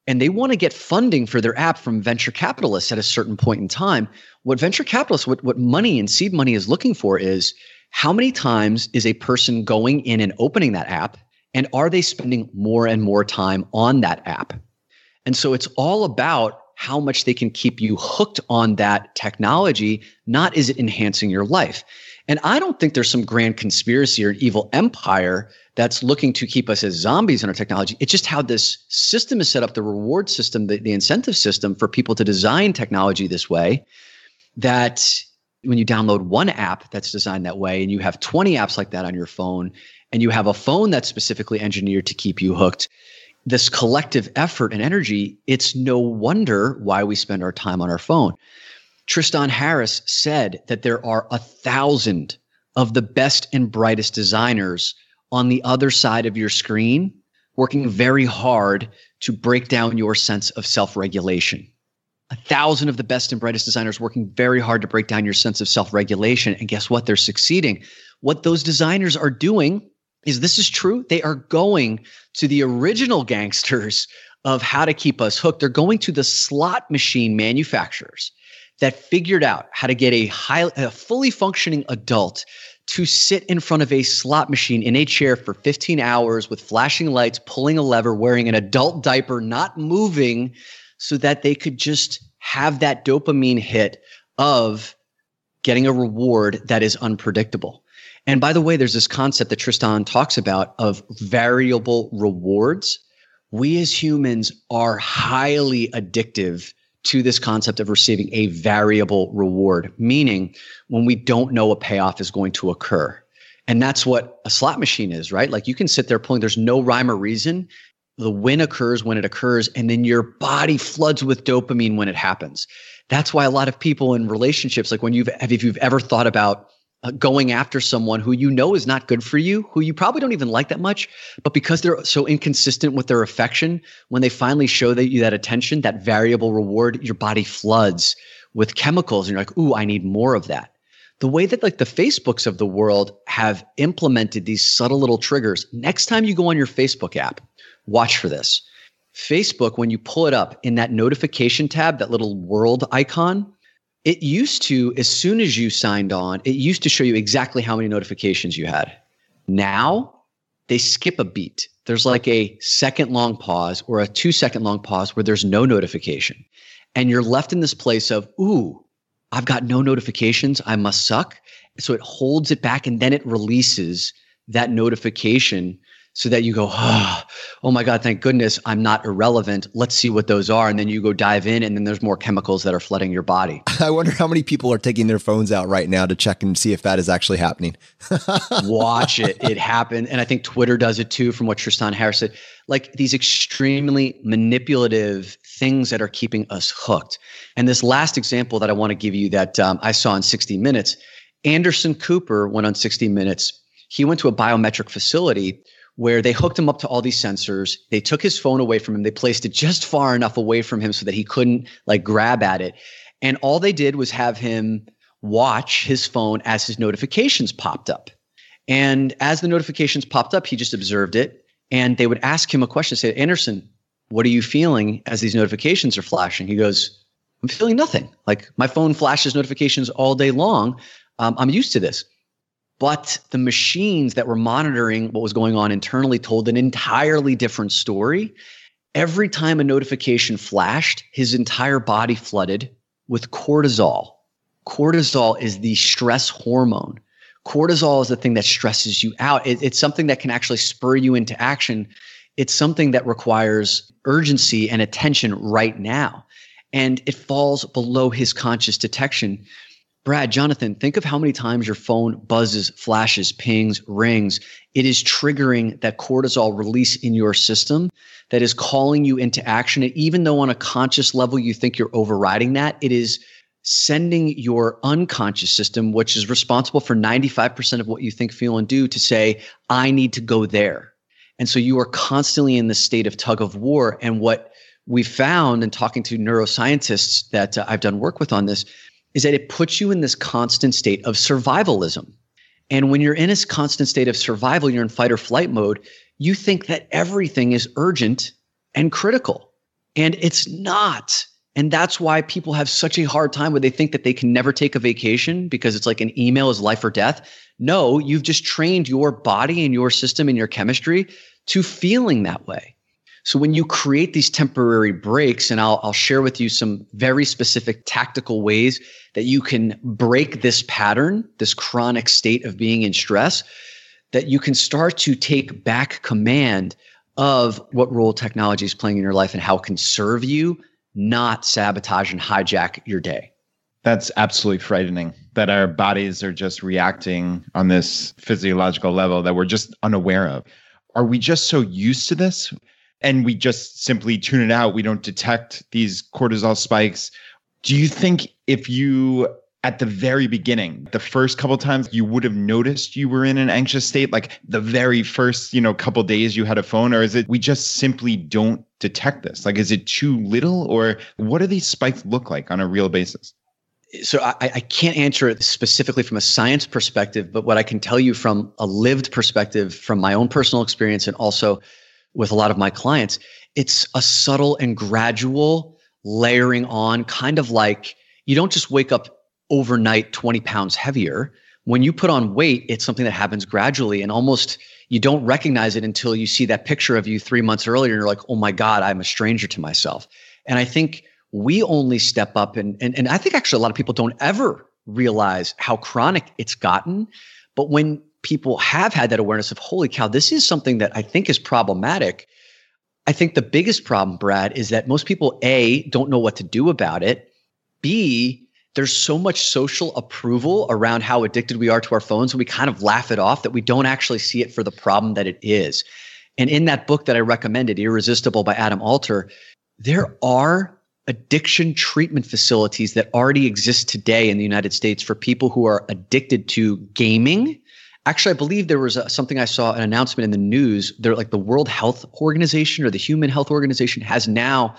Speaker 4: and they want to get funding for their app from venture capitalists at a certain point in time, what venture capitalists, what money and seed money is looking for is how many times is a person going in and opening that app, and are they spending more and more time on that app? And so it's all about how much they can keep you hooked on that technology, not is it enhancing your life. And I don't think there's some grand conspiracy or an evil empire that's looking to keep us as zombies in our technology. It's just how this system is set up, the reward system, the incentive system for people to design technology this way, that when you download one app that's designed that way and you have 20 apps like that on your phone, and you have a phone that's specifically engineered to keep you hooked, this collective effort and energy, it's no wonder why we spend our time on our phone. Tristan Harris said that there are 1,000 of the best and brightest designers on the other side of your screen working very hard to break down your sense of self-regulation. 1,000 of the best and brightest designers working very hard to break down your sense of self-regulation. And guess what? They're succeeding. What those designers are doing is, this is true, they are going to the original gangsters of how to keep us hooked. They're going to the slot machine manufacturers that figured out how to get a fully functioning adult to sit in front of a slot machine in a chair for 15 hours with flashing lights, pulling a lever, wearing an adult diaper, not moving, so that they could just have that dopamine hit of getting a reward that is unpredictable. And by the way, there's this concept that Tristan talks about of variable rewards. We as humans are highly addictive to this concept of receiving a variable reward, meaning when we don't know a payoff is going to occur. And that's what a slot machine is, right? Like you can sit there pulling, there's no rhyme or reason. The win occurs when it occurs, and then your body floods with dopamine when it happens. That's why a lot of people in relationships, like if you've ever thought about going after someone who you know is not good for you, who you probably don't even like that much, but because they're so inconsistent with their affection, when they finally show you that attention, that variable reward, your body floods with chemicals, and you're like, ooh, I need more of that. The way that like the Facebooks of the world have implemented these subtle little triggers, next time you go on your Facebook app, watch for this. Facebook, when you pull it up in that notification tab, that little world icon, it used to, as soon as you signed on, it used to show you exactly how many notifications you had. Now, they skip a beat. There's like a second-long pause or a 2-second long pause where there's no notification. And you're left in this place of, ooh, I've got no notifications. I must suck. So it holds it back and then it releases that notification so that you go, oh my God, thank goodness I'm not irrelevant. Let's see what those are. And then you go dive in and then there's more chemicals that are flooding your body.
Speaker 2: I wonder how many people are taking their phones out right now to check and see if that is actually happening.
Speaker 4: Watch it. It happened. And I think Twitter does it too, from what Tristan Harris said. Like these extremely manipulative things that are keeping us hooked. And this last example that I want to give you that I saw in 60 Minutes, Anderson Cooper went on 60 Minutes. He went to a biometric facility where they hooked him up to all these sensors. They took his phone away from him. They placed it just far enough away from him so that he couldn't like grab at it. And all they did was have him watch his phone as his notifications popped up. And as the notifications popped up, he just observed it. And they would ask him a question, say, Anderson, what are you feeling as these notifications are flashing? He goes, I'm feeling nothing. Like my phone flashes notifications all day long. I'm used to this. But the machines that were monitoring what was going on internally told an entirely different story. Every time a notification flashed, his entire body flooded with cortisol. Cortisol is the stress hormone. Cortisol is the thing that stresses you out. It's something that can actually spur you into action. It's something that requires urgency and attention right now. And it falls below his conscious detection. Brad, Jonathan, think of how many times your phone buzzes, flashes, pings, rings. It is triggering that cortisol release in your system that is calling you into action. And even though on a conscious level you think you're overriding that, it is sending your unconscious system, which is responsible for 95% of what you think, feel, and do, to say, I need to go there. And so you are constantly in this state of tug of war. And what we found in talking to neuroscientists that I've done work with on this is that it puts you in this constant state of survivalism. And when you're in a constant state of survival, you're in fight or flight mode, you think that everything is urgent and critical. And it's not. And that's why people have such a hard time where they think that they can never take a vacation because it's like an email is life or death. No, you've just trained your body and your system and your chemistry to feeling that way. So when you create these temporary breaks, and I'll share with you some very specific tactical ways that you can break this pattern, this chronic state of being in stress, that you can start to take back command of what role technology is playing in your life and how it can serve you, not sabotage and hijack your day.
Speaker 3: That's absolutely frightening that our bodies are just reacting on this physiological level that we're just unaware of. Are we just so used to this? And we just simply tune it out. We don't detect these cortisol spikes. Do you think if you, at the very beginning, the first couple of times you would have noticed you were in an anxious state, like the very first, couple days you had a phone, or is it we just simply don't detect this? Like, is it too little, or what do these spikes look like on a real basis?
Speaker 4: So I can't answer it specifically from a science perspective, but what I can tell you from a lived perspective, from my own personal experience and also with a lot of my clients, it's a subtle and gradual layering on, kind of like you don't just wake up overnight 20 pounds heavier. When you put on weight, it's something that happens gradually and almost you don't recognize it until you see that picture of you 3 months earlier and you're like, oh my God, I'm a stranger to myself. And I think we only step up and I think actually a lot of people don't ever realize how chronic it's gotten. But when people have had that awareness of, holy cow, this is something that I think is problematic. I think the biggest problem, Brad, is that most people, A, don't know what to do about it. B, there's so much social approval around how addicted we are to our phones, and we kind of laugh it off that we don't actually see it for the problem that it is. And in that book that I recommended, Irresistible by Adam Alter, there are addiction treatment facilities that already exist today in the United States for people who are addicted to gaming. Actually, I believe there was something I saw, an announcement in the news. They're like the World Health Organization or the Human Health Organization has now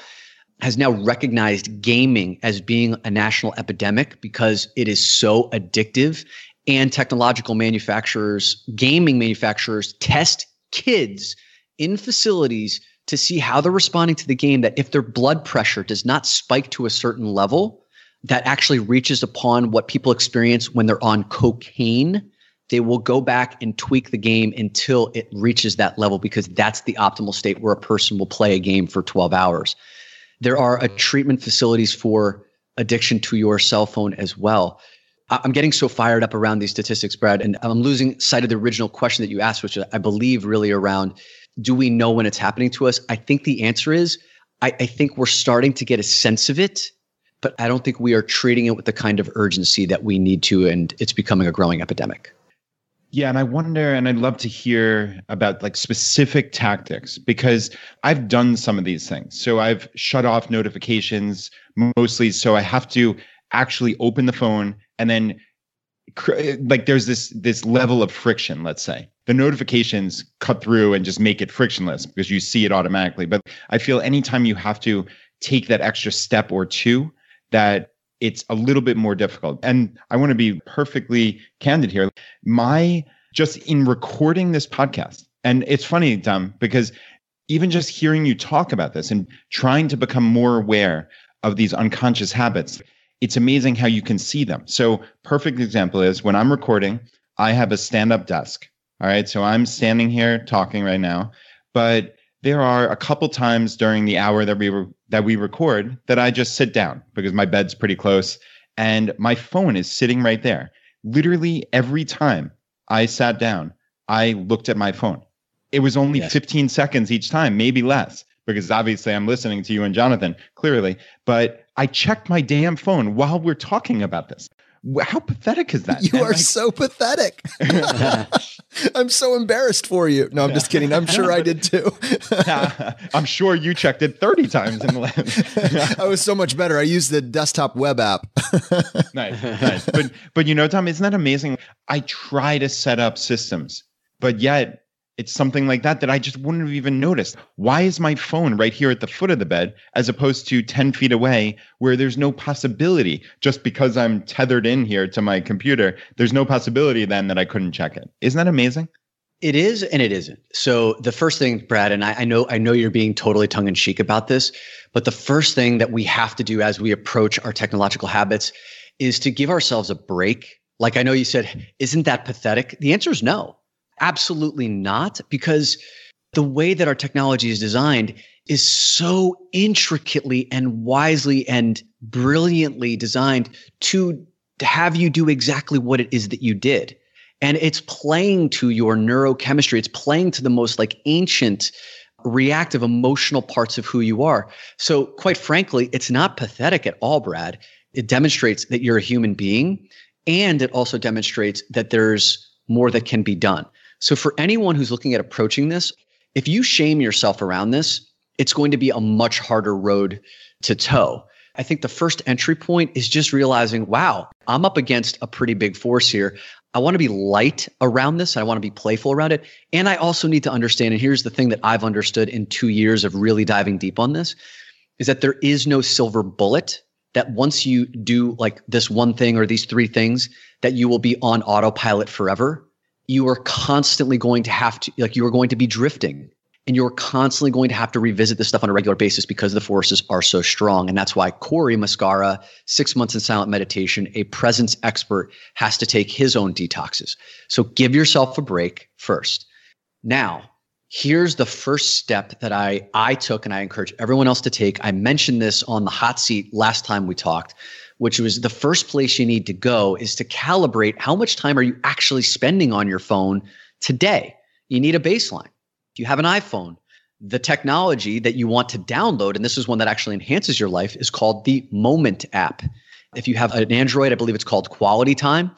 Speaker 4: recognized gaming as being a national epidemic because it is so addictive. And technological manufacturers, gaming manufacturers, test kids in facilities to see how they're responding to the game, that if their blood pressure does not spike to a certain level that actually reaches upon what people experience when they're on cocaine, they will go back and tweak the game until it reaches that level, because that's the optimal state where a person will play a game for 12 hours. There are treatment facilities for addiction to your cell phone as well. I'm getting so fired up around these statistics, Brad, and I'm losing sight of the original question that you asked, which I believe really around, do we know when it's happening to us? I think the answer is, I think we're starting to get a sense of it, but I don't think we are treating it with the kind of urgency that we need to, and it's becoming a growing epidemic.
Speaker 3: Yeah, and I wonder, and I'd love to hear about like specific tactics, because I've done some of these things. So I've shut off notifications mostly, so I have to actually open the phone, and then like there's this level of friction, let's say. The notifications cut through and just make it frictionless because you see it automatically. But I feel anytime you have to take that extra step or two, that it's a little bit more difficult. And I want to be perfectly candid here. Just in recording this podcast, and it's funny, Dom, because even just hearing you talk about this and trying to become more aware of these unconscious habits, it's amazing how you can see them. So perfect example is when I'm recording, I have a stand-up desk. All right. So I'm standing here talking right now, but there are a couple times during the hour that we record that I just sit down because my bed's pretty close and my phone is sitting right there. Literally every time I sat down, I looked at my phone. It was only 15 seconds each time, maybe less, because obviously I'm listening to you and Jonathan clearly, but I checked my damn phone while we're talking about this. How pathetic is that?
Speaker 2: You are so pathetic. I'm so embarrassed for you. No, I'm just kidding. I'm sure I did too.
Speaker 3: I'm sure you checked it 30 times in the last.
Speaker 2: I was so much better. I used the desktop web app.
Speaker 3: Nice. But you know, Tom, isn't that amazing? I try to set up systems, but yet it's something like that I just wouldn't have even noticed. Why is my phone right here at the foot of the bed as opposed to 10 feet away where there's no possibility, just because I'm tethered in here to my computer, there's no possibility then that I couldn't check it. Isn't that amazing?
Speaker 4: It is and it isn't. So the first thing, Brad, and I know you're being totally tongue in cheek about this, but the first thing that we have to do as we approach our technological habits is to give ourselves a break. Like I know you said, isn't that pathetic? The answer is no. Absolutely not, because the way that our technology is designed is so intricately and wisely and brilliantly designed to have you do exactly what it is that you did. And it's playing to your neurochemistry. It's playing to the most like ancient, reactive, emotional parts of who you are. So quite frankly, it's not pathetic at all, Brad. It demonstrates that you're a human being, and it also demonstrates that there's more that can be done. So for anyone who's looking at approaching this, if you shame yourself around this, it's going to be a much harder road to toe. I think the first entry point is just realizing, wow, I'm up against a pretty big force here. I want to be light around this. I want to be playful around it. And I also need to understand, and here's the thing that I've understood in 2 years of really diving deep on this, is that there is no silver bullet that once you do like this one thing or these three things, that you will be on autopilot forever. You are constantly going to have to, like you are going to be drifting, and you're constantly going to have to revisit this stuff on a regular basis because the forces are so strong. And that's why Corey Muscara, 6 months in silent meditation, a presence expert, has to take his own detoxes. So give yourself a break first. Now, here's the first step that I took and I encourage everyone else to take. I mentioned this on the hot seat last time we talked, which was the first place you need to go is to calibrate how much time are you actually spending on your phone today. You need a baseline. If you have an iPhone, the technology that you want to download, and this is one that actually enhances your life, is called the Moment app. If you have an Android, I believe it's called Quality Time.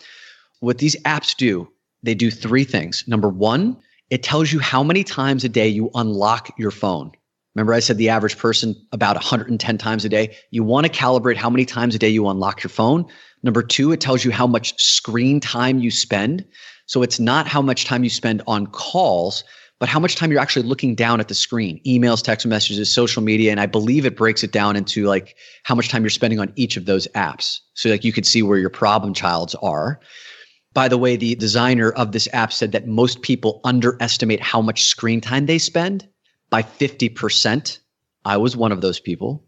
Speaker 4: What these apps do, they do three things. Number one, it tells you how many times a day you unlock your phone. Remember I said the average person about 110 times a day. You want to calibrate how many times a day you unlock your phone. Number two, it tells you how much screen time you spend. So it's not how much time you spend on calls, but how much time you're actually looking down at the screen, emails, text messages, social media. And I believe it breaks it down into like how much time you're spending on each of those apps. So like you could see where your problem childs are. By the way, the designer of this app said that most people underestimate how much screen time they spend by 50%. I was one of those people.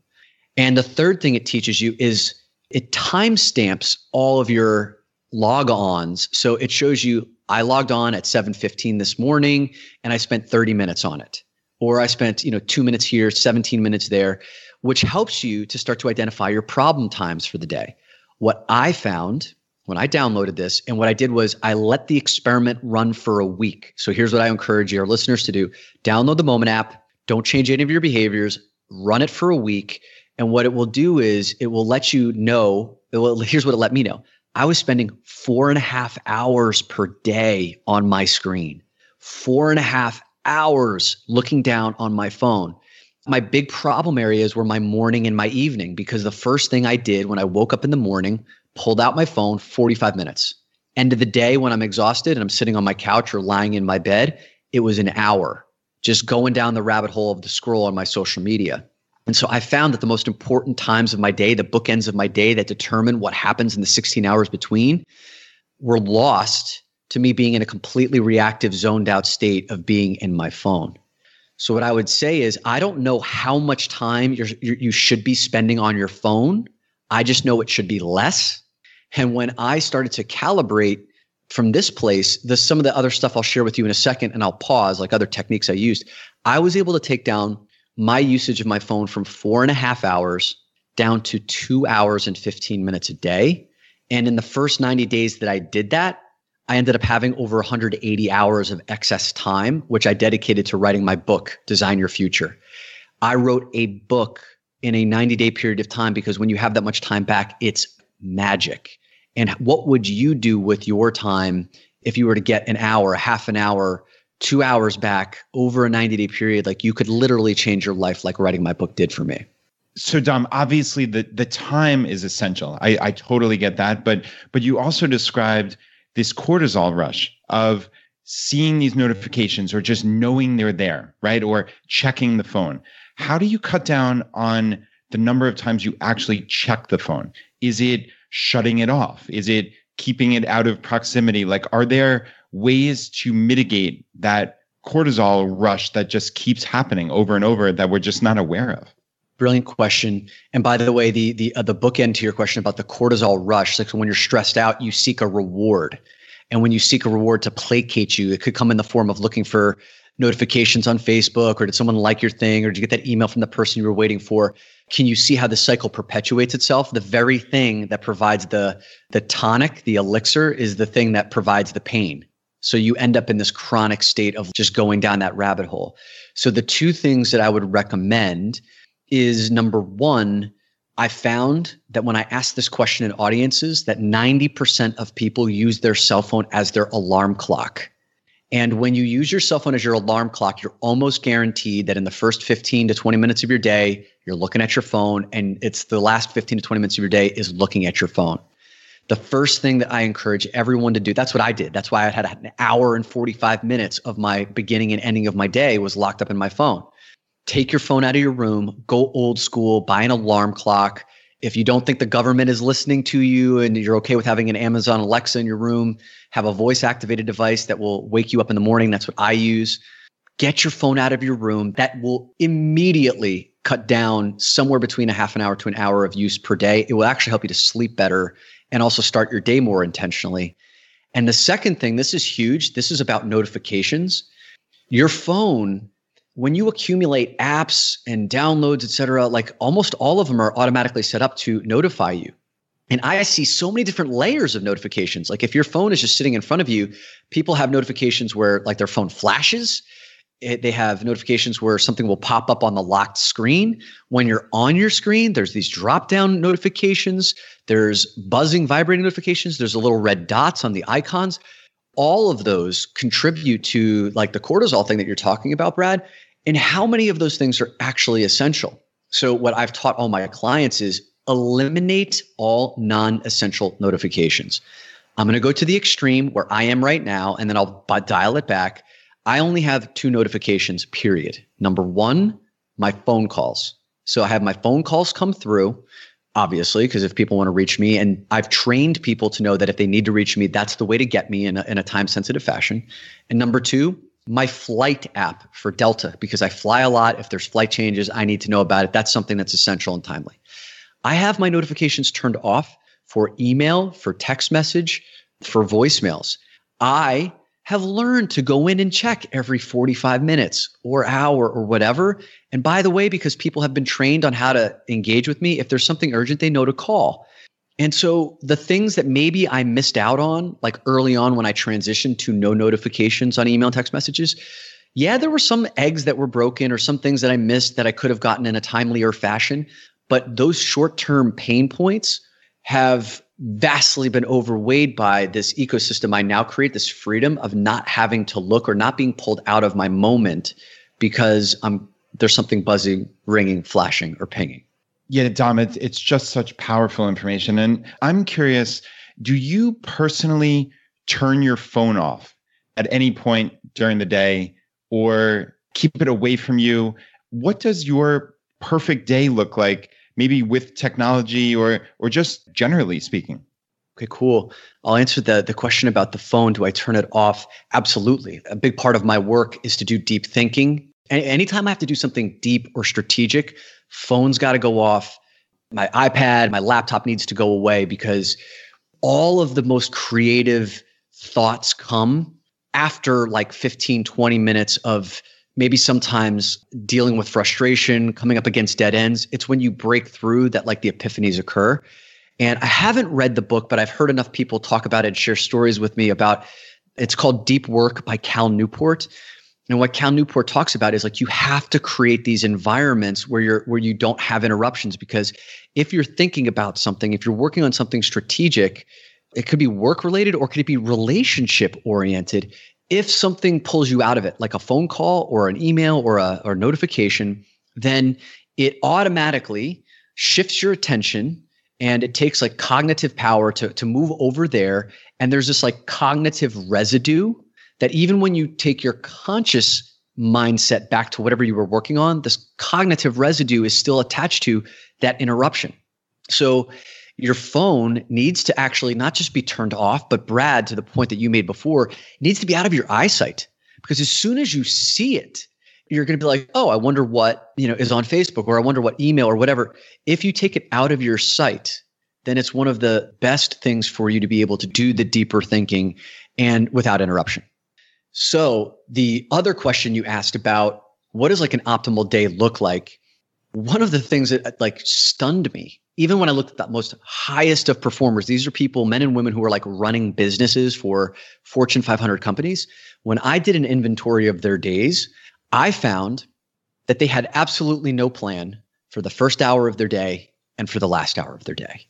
Speaker 4: And the third thing it teaches you is it timestamps all of your log-ons. So it shows you, I logged on at 7:15 this morning and I spent 30 minutes on it. Or I spent 2 minutes here, 17 minutes there. which helps you to start to identify your problem times for the day. What I found when I downloaded this and what I did was I let the experiment run for a week. So here's what I encourage your listeners to do. Download the Moment app. Don't change any of your behaviors. Run it for a week. And what it will do is it will let you know, here's what it let me know. I was spending 4.5 hours per day on my screen, 4.5 hours looking down on my phone. My big problem areas were my morning and my evening, because the first thing I did when I woke up in the morning, pulled out my phone, 45 minutes. End of the day when I'm exhausted and I'm sitting on my couch or lying in my bed, it was an hour just going down the rabbit hole of the scroll on my social media. And so I found that the most important times of my day, the bookends of my day that determine what happens in the 16 hours between, were lost to me being in a completely reactive, zoned out state of being in my phone. So what I would say is, I don't know how much time you should be spending on your phone. I just know it should be less. And when I started to calibrate from this place, some of the other stuff I'll share with you in a second, and I'll pause, like other techniques I used, I was able to take down my usage of my phone from 4.5 hours down to 2 hours and 15 minutes a day. And in the first 90 days that I did that, I ended up having over 180 hours of excess time, which I dedicated to writing my book, Design Your Future. I wrote a book in a 90-day period of time because when you have that much time back, it's magic. And what would you do with your time if you were to get an hour, a half an hour, 2 hours back over a 90-day period? Like, you could literally change your life like writing my book did for me.
Speaker 3: So Dom, obviously the time is essential. I totally get that. But you also described this cortisol rush of seeing these notifications or just knowing they're there, right? Or checking the phone. How do you cut down on the number of times you actually check the phone? Is it shutting it off? Is it keeping it out of proximity? Like, are there ways to mitigate that cortisol rush that just keeps happening over and over that we're just not aware of?
Speaker 4: Brilliant question. And by the way, the bookend to your question about the cortisol rush, like when you're stressed out, you seek a reward. And when you seek a reward to placate you, it could come in the form of looking for notifications on Facebook, or did someone like your thing, or did you get that email from the person you were waiting for? Can you see how the cycle perpetuates itself? The very thing that provides the tonic, the elixir, is the thing that provides the pain. So you end up in this chronic state of just going down that rabbit hole. So the two things that I would recommend is, number one, I found that when I asked this question in audiences, that 90% of people use their cell phone as their alarm clock. And when you use your cell phone as your alarm clock, you're almost guaranteed that in the first 15 to 20 minutes of your day, you're looking at your phone, and it's the last 15 to 20 minutes of your day is looking at your phone. The first thing that I encourage everyone to do, that's what I did. That's why I had an hour and 45 minutes of my beginning and ending of my day was locked up in my phone. Take your phone out of your room, go old school, buy an alarm clock. If you don't think the government is listening to you and you're okay with having an Amazon Alexa in your room, have a voice activated device that will wake you up in the morning. That's what I use. Get your phone out of your room. That will immediately cut down somewhere between a half an hour to an hour of use per day. It will actually help you to sleep better and also start your day more intentionally. And the second thing, this is huge. This is about notifications. Your phone, when you accumulate apps and downloads, et cetera, like almost all of them are automatically set up to notify you. And I see so many different layers of notifications. Like if your phone is just sitting in front of you, people have notifications where like their phone flashes. They have notifications where something will pop up on the locked screen. When you're on your screen, there's these drop-down notifications. There's buzzing, vibrating notifications. There's the little red dots on the icons. All of those contribute to like the cortisol thing that you're talking about, Brad. And how many of those things are actually essential? So what I've taught all my clients is eliminate all non-essential notifications. I'm going to go to the extreme where I am right now, and then I'll dial it back. I only have 2 notifications, period. Number one, my phone calls. So I have my phone calls come through, obviously, because if people want to reach me, and I've trained people to know that if they need to reach me, that's the way to get me in a time-sensitive fashion. And number 2, my flight app for Delta, because I fly a lot. If there's flight changes, I need to know about it. That's something that's essential and timely. I have my notifications turned off for email, for text message, for voicemails. I have learned to go in and check every 45 minutes or hour or whatever. And by the way, because people have been trained on how to engage with me, if there's something urgent, they know to call. And so the things that maybe I missed out on, like early on when I transitioned to no notifications on email and text messages, yeah, there were some eggs that were broken or some things that I missed that I could have gotten in a timelier fashion. But those short-term pain points have vastly been overweighed by this ecosystem I now create, this freedom of not having to look or not being pulled out of my moment because there's something buzzing, ringing, flashing, or pinging.
Speaker 3: Yeah, Dom, it's just such powerful information. And I'm curious, do you personally turn your phone off at any point during the day or keep it away from you? What does your perfect day look like, maybe with technology or just generally speaking?
Speaker 4: Okay, cool. I'll answer the question about the phone. Do I turn it off? Absolutely. A big part of my work is to do deep thinking. Anytime I have to do something deep or strategic, phone's got to go off. My iPad, my laptop needs to go away because all of the most creative thoughts come after like 15, 20 minutes of maybe sometimes dealing with frustration, coming up against dead ends. It's when you break through that like the epiphanies occur. And I haven't read the book, but I've heard enough people talk about it and share stories with me about, it's called Deep Work by Cal Newport. And what Cal Newport talks about is like you have to create these environments where you don't have interruptions, because if you're thinking about something, if you're working on something strategic, it could be work related or could it be relationship oriented. If something pulls you out of it, like a phone call or an email or a notification, then it automatically shifts your attention and it takes like cognitive power to move over there. And there's this like cognitive residue that even when you take your conscious mindset back to whatever you were working on, this cognitive residue is still attached to that interruption. So your phone needs to actually not just be turned off, but Brad, to the point that you made before, it needs to be out of your eyesight, because as soon as you see it, you're going to be like, oh, I wonder what, is on Facebook, or I wonder what email or whatever. If you take it out of your sight, then it's one of the best things for you to be able to do the deeper thinking and without interruption. So the other question you asked about, what does like an optimal day look like? One of the things that like stunned me, even when I looked at the most highest of performers, these are people, men and women who are like running businesses for Fortune 500 companies. When I did an inventory of their days, I found that they had absolutely no plan for the first hour of their day and for the last hour of their day.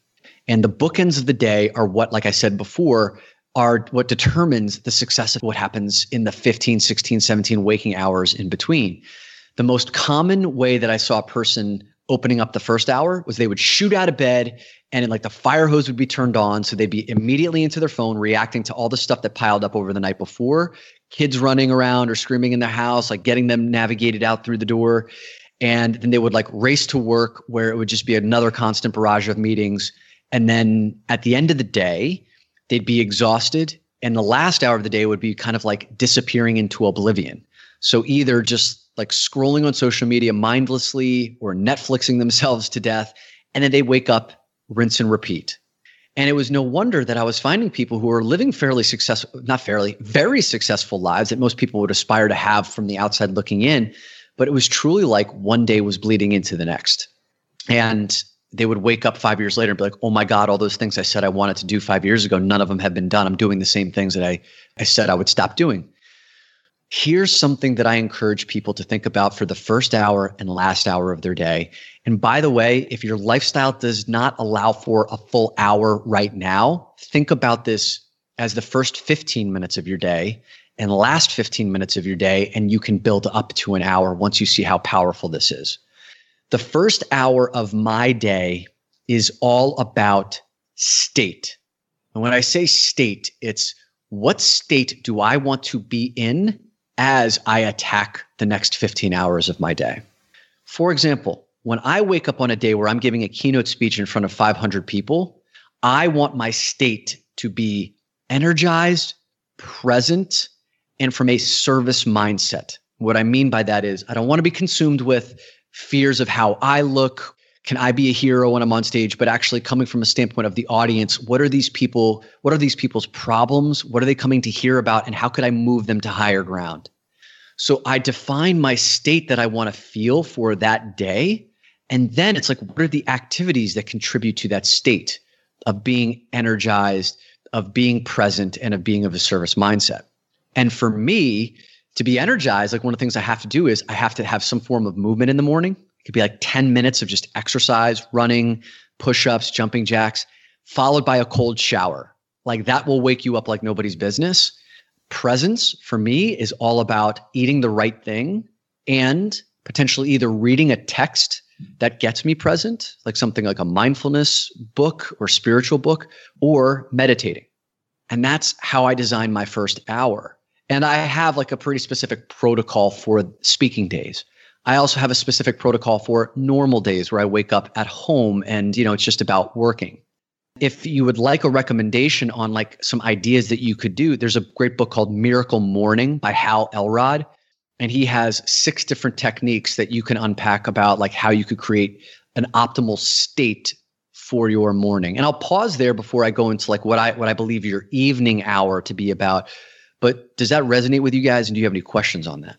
Speaker 4: And the bookends of the day are what, like I said before, are what determines the success of what happens in the 15, 16, 17 waking hours in between. The most common way that I saw a person opening up the first hour was they would shoot out of bed and like the fire hose would be turned on. So they'd be immediately into their phone, reacting to all the stuff that piled up over the night before, kids running around or screaming in their house, like getting them navigated out through the door. And then they would like race to work, where it would just be another constant barrage of meetings. And then at the end of the day, they'd be exhausted. And the last hour of the day would be kind of like disappearing into oblivion. So either just like scrolling on social media mindlessly or Netflixing themselves to death. And then they wake up, rinse and repeat. And it was no wonder that I was finding people who are living very successful lives that most people would aspire to have from the outside looking in. But it was truly like one day was bleeding into the next. And they would wake up 5 years later and be like, oh my God, all those things I said I wanted to do 5 years ago, none of them have been done. I'm doing the same things that I said I would stop doing. Here's something that I encourage people to think about for the first hour and last hour of their day. And by the way, if your lifestyle does not allow for a full hour right now, think about this as the first 15 minutes of your day and the last 15 minutes of your day, and you can build up to an hour once you see how powerful this is. The first hour of my day is all about state. And when I say state, it's what state do I want to be in as I attack the next 15 hours of my day. For example, when I wake up on a day where I'm giving a keynote speech in front of 500 people, I want my state to be energized, present, and from a service mindset. What I mean by that is I don't want to be consumed with fears of how I look, can I be a hero when I'm on stage, but actually coming from a standpoint of the audience, what are these people's problems? What are they coming to hear about? And how could I move them to higher ground? So I define my state that I want to feel for that day. And then it's like, what are the activities that contribute to that state of being energized, of being present, and of being of a service mindset? And for me, to be energized, like one of the things I have to do is I have to have some form of movement in the morning. It could be like 10 minutes of just exercise, running, push-ups, jumping jacks, followed by a cold shower. Like that will wake you up like nobody's business. Presence for me is all about eating the right thing and potentially either reading a text that gets me present, like something like a mindfulness book or spiritual book, or meditating. And that's how I design my first hour. And I have like a pretty specific protocol for speaking days. I also have a specific protocol for normal days where I wake up at home and, it's just about working. If you would like a recommendation on like some ideas that you could do, there's a great book called Miracle Morning by Hal Elrod. And he has 6 different techniques that you can unpack about like how you could create an optimal state for your morning. And I'll pause there before I go into like what I believe your evening hour to be about. But does that resonate with you guys? And do you have any questions on that?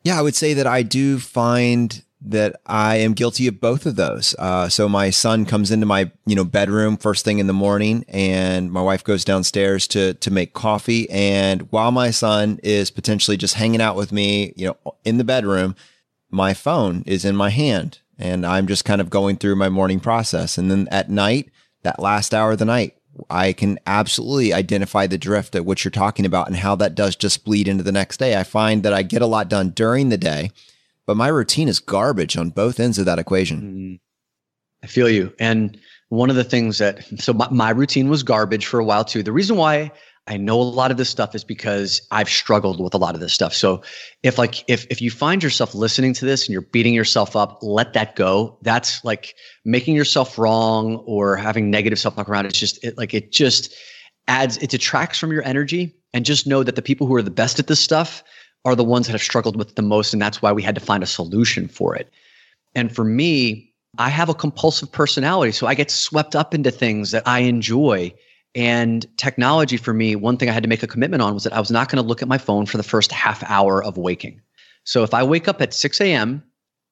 Speaker 2: Yeah, I would say that I do find that I am guilty of both of those. So my son comes into my, bedroom first thing in the morning, and my wife goes downstairs to make coffee. And while my son is potentially just hanging out with me, in the bedroom, my phone is in my hand, and I'm just kind of going through my morning process. And then at night, that last hour of the night, I can absolutely identify the drift at what you're talking about and how that does just bleed into the next day. I find that I get a lot done during the day, but my routine is garbage on both ends of that equation.
Speaker 4: I feel you. And one of the things so my routine was garbage for a while too. The reason why I know a lot of this stuff is because I've struggled with a lot of this stuff. So if you find yourself listening to this and you're beating yourself up, let that go. That's like making yourself wrong or having negative self-talk around. It just adds, it detracts from your energy. And just know that the people who are the best at this stuff are the ones that have struggled with it the most. And that's why we had to find a solution for it. And for me, I have a compulsive personality. So I get swept up into things that I enjoy. And technology for me, one thing I had to make a commitment on was that I was not going to look at my phone for the first half hour of waking. So if I wake up at 6 a.m.,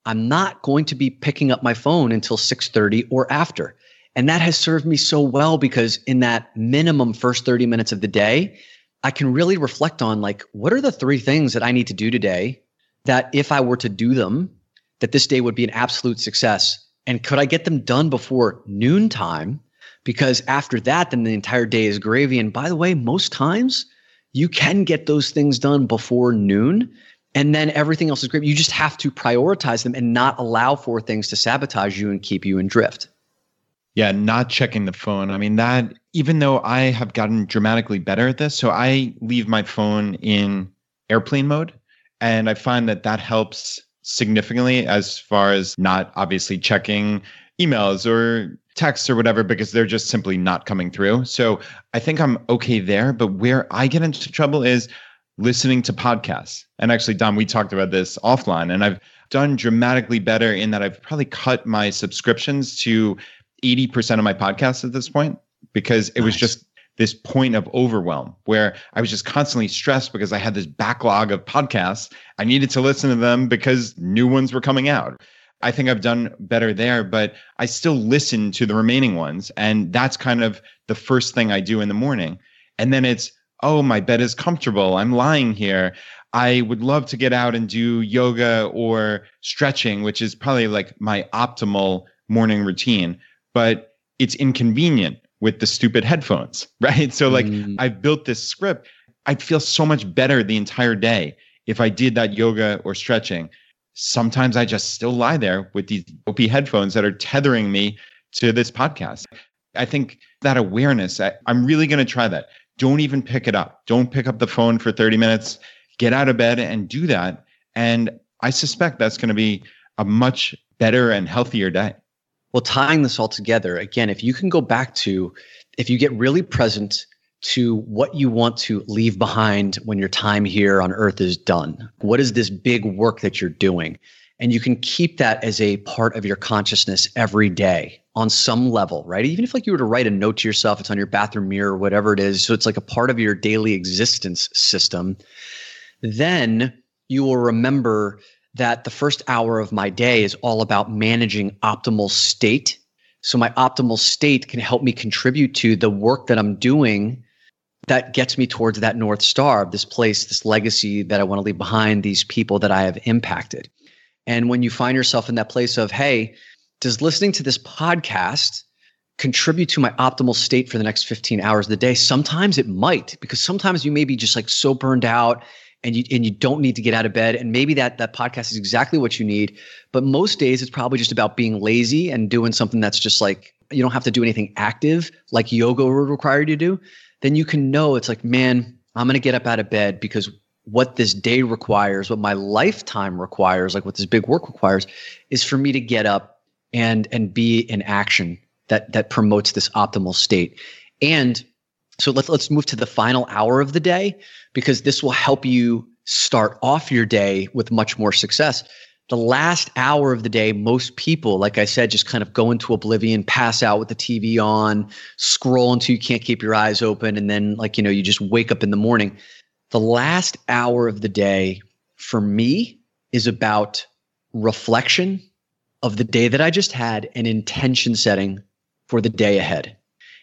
Speaker 4: I'm not going to be picking up my phone until 6:30 or after. And that has served me so well because in that minimum first 30 minutes of the day, I can really reflect on like, what are the 3 things that I need to do today that if I were to do them, that this day would be an absolute success? And could I get them done before noontime? Because after that, then the entire day is gravy. And by the way, most times you can get those things done before noon, and then everything else is great. You just have to prioritize them and not allow for things to sabotage you and keep you in drift.
Speaker 3: Yeah, not checking the phone. I mean, that, even though I have gotten dramatically better at this, so I leave my phone in airplane mode, and I find that helps significantly as far as not obviously checking emails or texts or whatever, because they're just simply not coming through. So I think I'm okay there. But where I get into trouble is listening to podcasts. And actually, Dom, we talked about this offline, and I've done dramatically better in that I've probably cut my subscriptions to 80% of my podcasts at this point, because it was just this point of overwhelm where I was just constantly stressed because I had this backlog of podcasts. I needed to listen to them because new ones were coming out. I think I've done better there, but I still listen to the remaining ones. And that's kind of the first thing I do in the morning. And then it's, oh, my bed is comfortable. I'm lying here. I would love to get out and do yoga or stretching, which is probably like my optimal morning routine, but it's inconvenient with the stupid headphones, right? So like I've built this script. I'd feel so much better the entire day if I did that yoga or stretching. Sometimes I just still lie there with these OP headphones that are tethering me to this podcast. I think that awareness, I'm really going to try that. Don't even pick it up. Don't pick up the phone for 30 minutes. Get out of bed and do that. And I suspect that's going to be a much better and healthier day.
Speaker 4: Well, tying this all together, again, if you can go back to, if you get really present to what you want to leave behind when your time here on earth is done, what is this big work that you're doing? And you can keep that as a part of your consciousness every day on some level, right? Even if like you were to write a note to yourself, it's on your bathroom mirror, whatever it is. So it's like a part of your daily existence system. Then you will remember that the first hour of my day is all about managing optimal state. So my optimal state can help me contribute to the work that I'm doing that gets me towards that North Star of this place, this legacy that I want to leave behind, these people that I have impacted. And when you find yourself in that place of, hey, does listening to this podcast contribute to my optimal state for the next 15 hours of the day? Sometimes it might, because sometimes you may be just like so burned out and you don't need to get out of bed. And maybe that podcast is exactly what you need. But most days it's probably just about being lazy and doing something that's just like, you don't have to do anything active like yoga would require you to do. Then you can know it's like, man, I'm going to get up out of bed because what this day requires, what my lifetime requires, like what this big work requires, is for me to get up and be in action that promotes this optimal state. And so let's move to the final hour of the day, because this will help you start off your day with much more success. The last hour of the day, most people, like I said, just kind of go into oblivion, pass out with the TV on, scroll until you can't keep your eyes open. And then you just wake up in the morning. The last hour of the day for me is about reflection of the day that I just had and intention setting for the day ahead.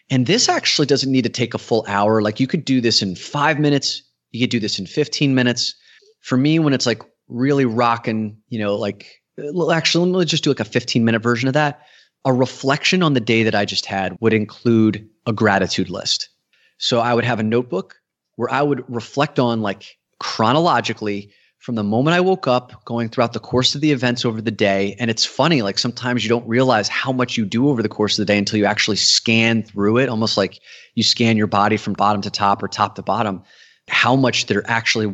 Speaker 4: And this actually doesn't need to take a full hour. Like you could do this in 5 minutes. You could do this in 15 minutes. For me, when it's like really rocking, actually, let me just do like a 15-minute version of that. A reflection on the day that I just had would include a gratitude list. So I would have a notebook where I would reflect on like chronologically from the moment I woke up, going throughout the course of the events over the day. And it's funny, like sometimes you don't realize how much you do over the course of the day until you actually scan through it, almost like you scan your body from bottom to top or top to bottom, how much there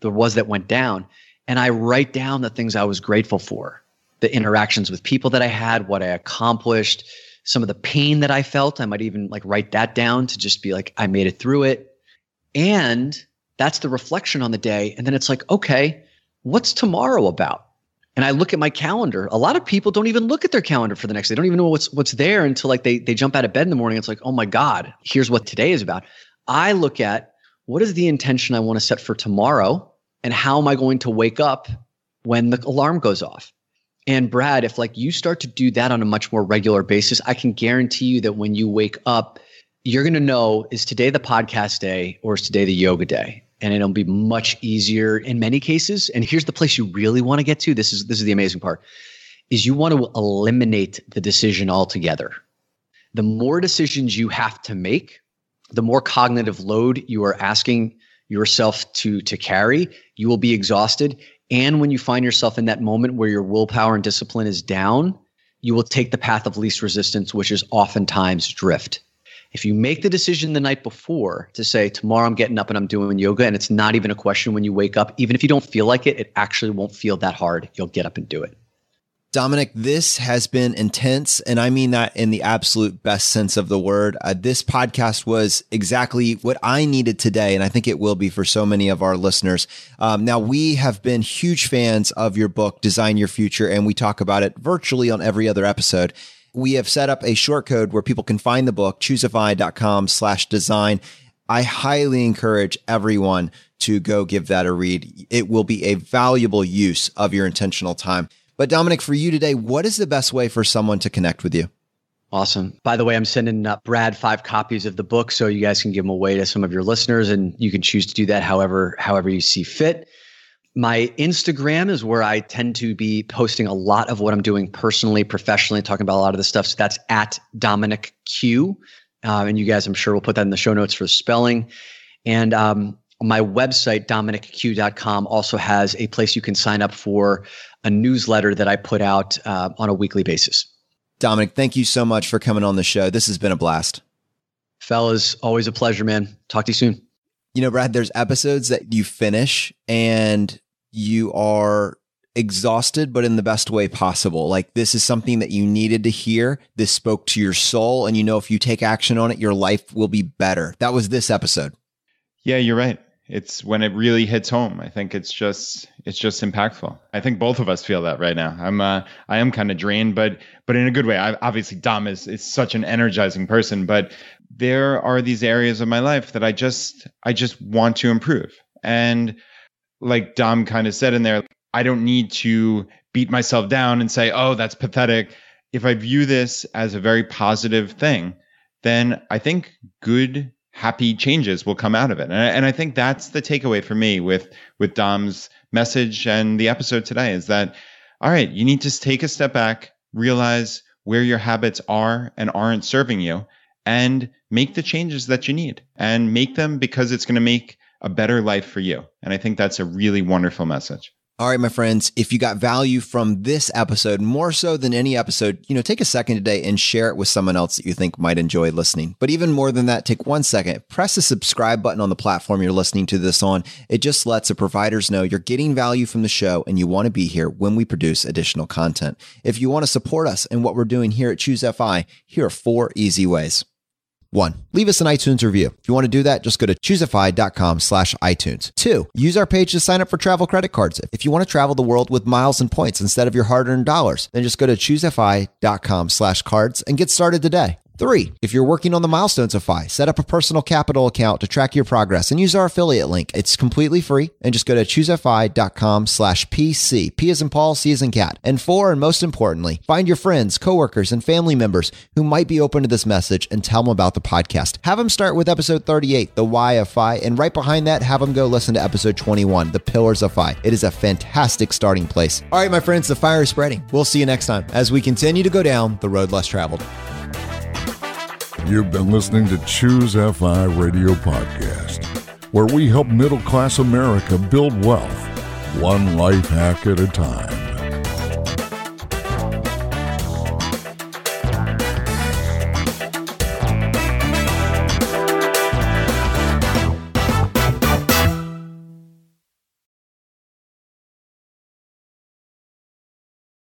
Speaker 4: was that went down. And I write down the things I was grateful for, the interactions with people that I had, what I accomplished, some of the pain that I felt. I might even like write that down to just be like, I made it through it. And that's the reflection on the day. And then it's like, okay, what's tomorrow about? And I look at my calendar. A lot of people don't even look at their calendar for the next day. They don't even know what's there until like they jump out of bed in the morning. It's like, oh my God, here's what today is about. I look at what is the intention I want to set for tomorrow and how am I going to wake up when the alarm goes off? And Brad, if like you start to do that on a much more regular basis, I can guarantee you that when you wake up, you're going to know, is today the podcast day or is today the yoga day? And it'll be much easier in many cases. And here's the place you really want to get to. This is the amazing part, is you want to eliminate the decision altogether. The more decisions you have to make, the more cognitive load you are asking yourself to carry, you will be exhausted. And when you find yourself in that moment where your willpower and discipline is down, you will take the path of least resistance, which is oftentimes drift. If you make the decision the night before to say, tomorrow I'm getting up and I'm doing yoga, and it's not even a question when you wake up, even if you don't feel like it, it actually won't feel that hard. You'll get up and do it.
Speaker 2: Dominick, this has been intense, and I mean that in the absolute best sense of the word. This podcast was exactly what I needed today, and I think it will be for so many of our listeners. Now, we have been huge fans of your book, Design Your Future, and we talk about it virtually on every other episode. We have set up a short code where people can find the book, choosify.com/design. I highly encourage everyone to go give that a read. It will be a valuable use of your intentional time. But Dominick, for you today, what is the best way for someone to connect with you?
Speaker 4: Awesome. By the way, I'm sending Brad 5 copies of the book so you guys can give them away to some of your listeners, and you can choose to do that however you see fit. My Instagram is where I tend to be posting a lot of what I'm doing personally, professionally, talking about a lot of this stuff. So that's at Dominick Q. And you guys, I'm sure, will put that in the show notes for spelling. And my website, DominickQ.com, also has a place you can sign up for a newsletter that I put out on a weekly basis.
Speaker 2: Dominick, thank you so much for coming on the show. This has been a blast.
Speaker 4: Fellas, always a pleasure, man. Talk to you soon.
Speaker 2: You know, Brad, there's episodes that you finish and you are exhausted, but in the best way possible. Like, this is something that you needed to hear. This spoke to your soul. And you know, if you take action on it, your life will be better. That was this episode.
Speaker 3: Yeah, you're right. It's when it really hits home. I think it's just impactful. I think both of us feel that right now. I am kind of drained, but in a good way. Obviously Dom is such an energizing person, but there are these areas of my life that I just want to improve. And like Dom kind of said in there, I don't need to beat myself down and say, oh, that's pathetic. If I view this as a very positive thing, then I think good, happy changes will come out of it. And I think that's the takeaway for me with Dom's message and the episode today is that, all right, you need to take a step back, realize where your habits are and aren't serving you, and make the changes that you need, and make them because it's going to make a better life for you. And I think that's a really wonderful message.
Speaker 2: All right, my friends, if you got value from this episode, more so than any episode, take a second today and share it with someone else that you think might enjoy listening. But even more than that, take 1 second, press the subscribe button on the platform you're listening to this on. It just lets the providers know you're getting value from the show and you want to be here when we produce additional content. If you want to support us and what we're doing here at Choose FI, here are 4 easy ways. 1, leave us an iTunes review. If you want to do that, just go to choosefi.com/iTunes. 2, use our page to sign up for travel credit cards. If you want to travel the world with miles and points instead of your hard-earned dollars, then just go to choosefi.com/cards and get started today. 3, if you're working on the milestones of FI, set up a personal capital account to track your progress and use our affiliate link. It's completely free, and just go to choosefi.com/PC. P as in Paul, C as in cat. And 4, and most importantly, find your friends, coworkers, and family members who might be open to this message and tell them about the podcast. Have them start with episode 38, The Why of FI, and right behind that, have them go listen to episode 21, The Pillars of FI. It is a fantastic starting place. All right, my friends, the fire is spreading. We'll see you next time as we continue to go down the road less traveled.
Speaker 1: You've been listening to Choose FI Radio Podcast, where we help middle-class America build wealth, one life hack at a time.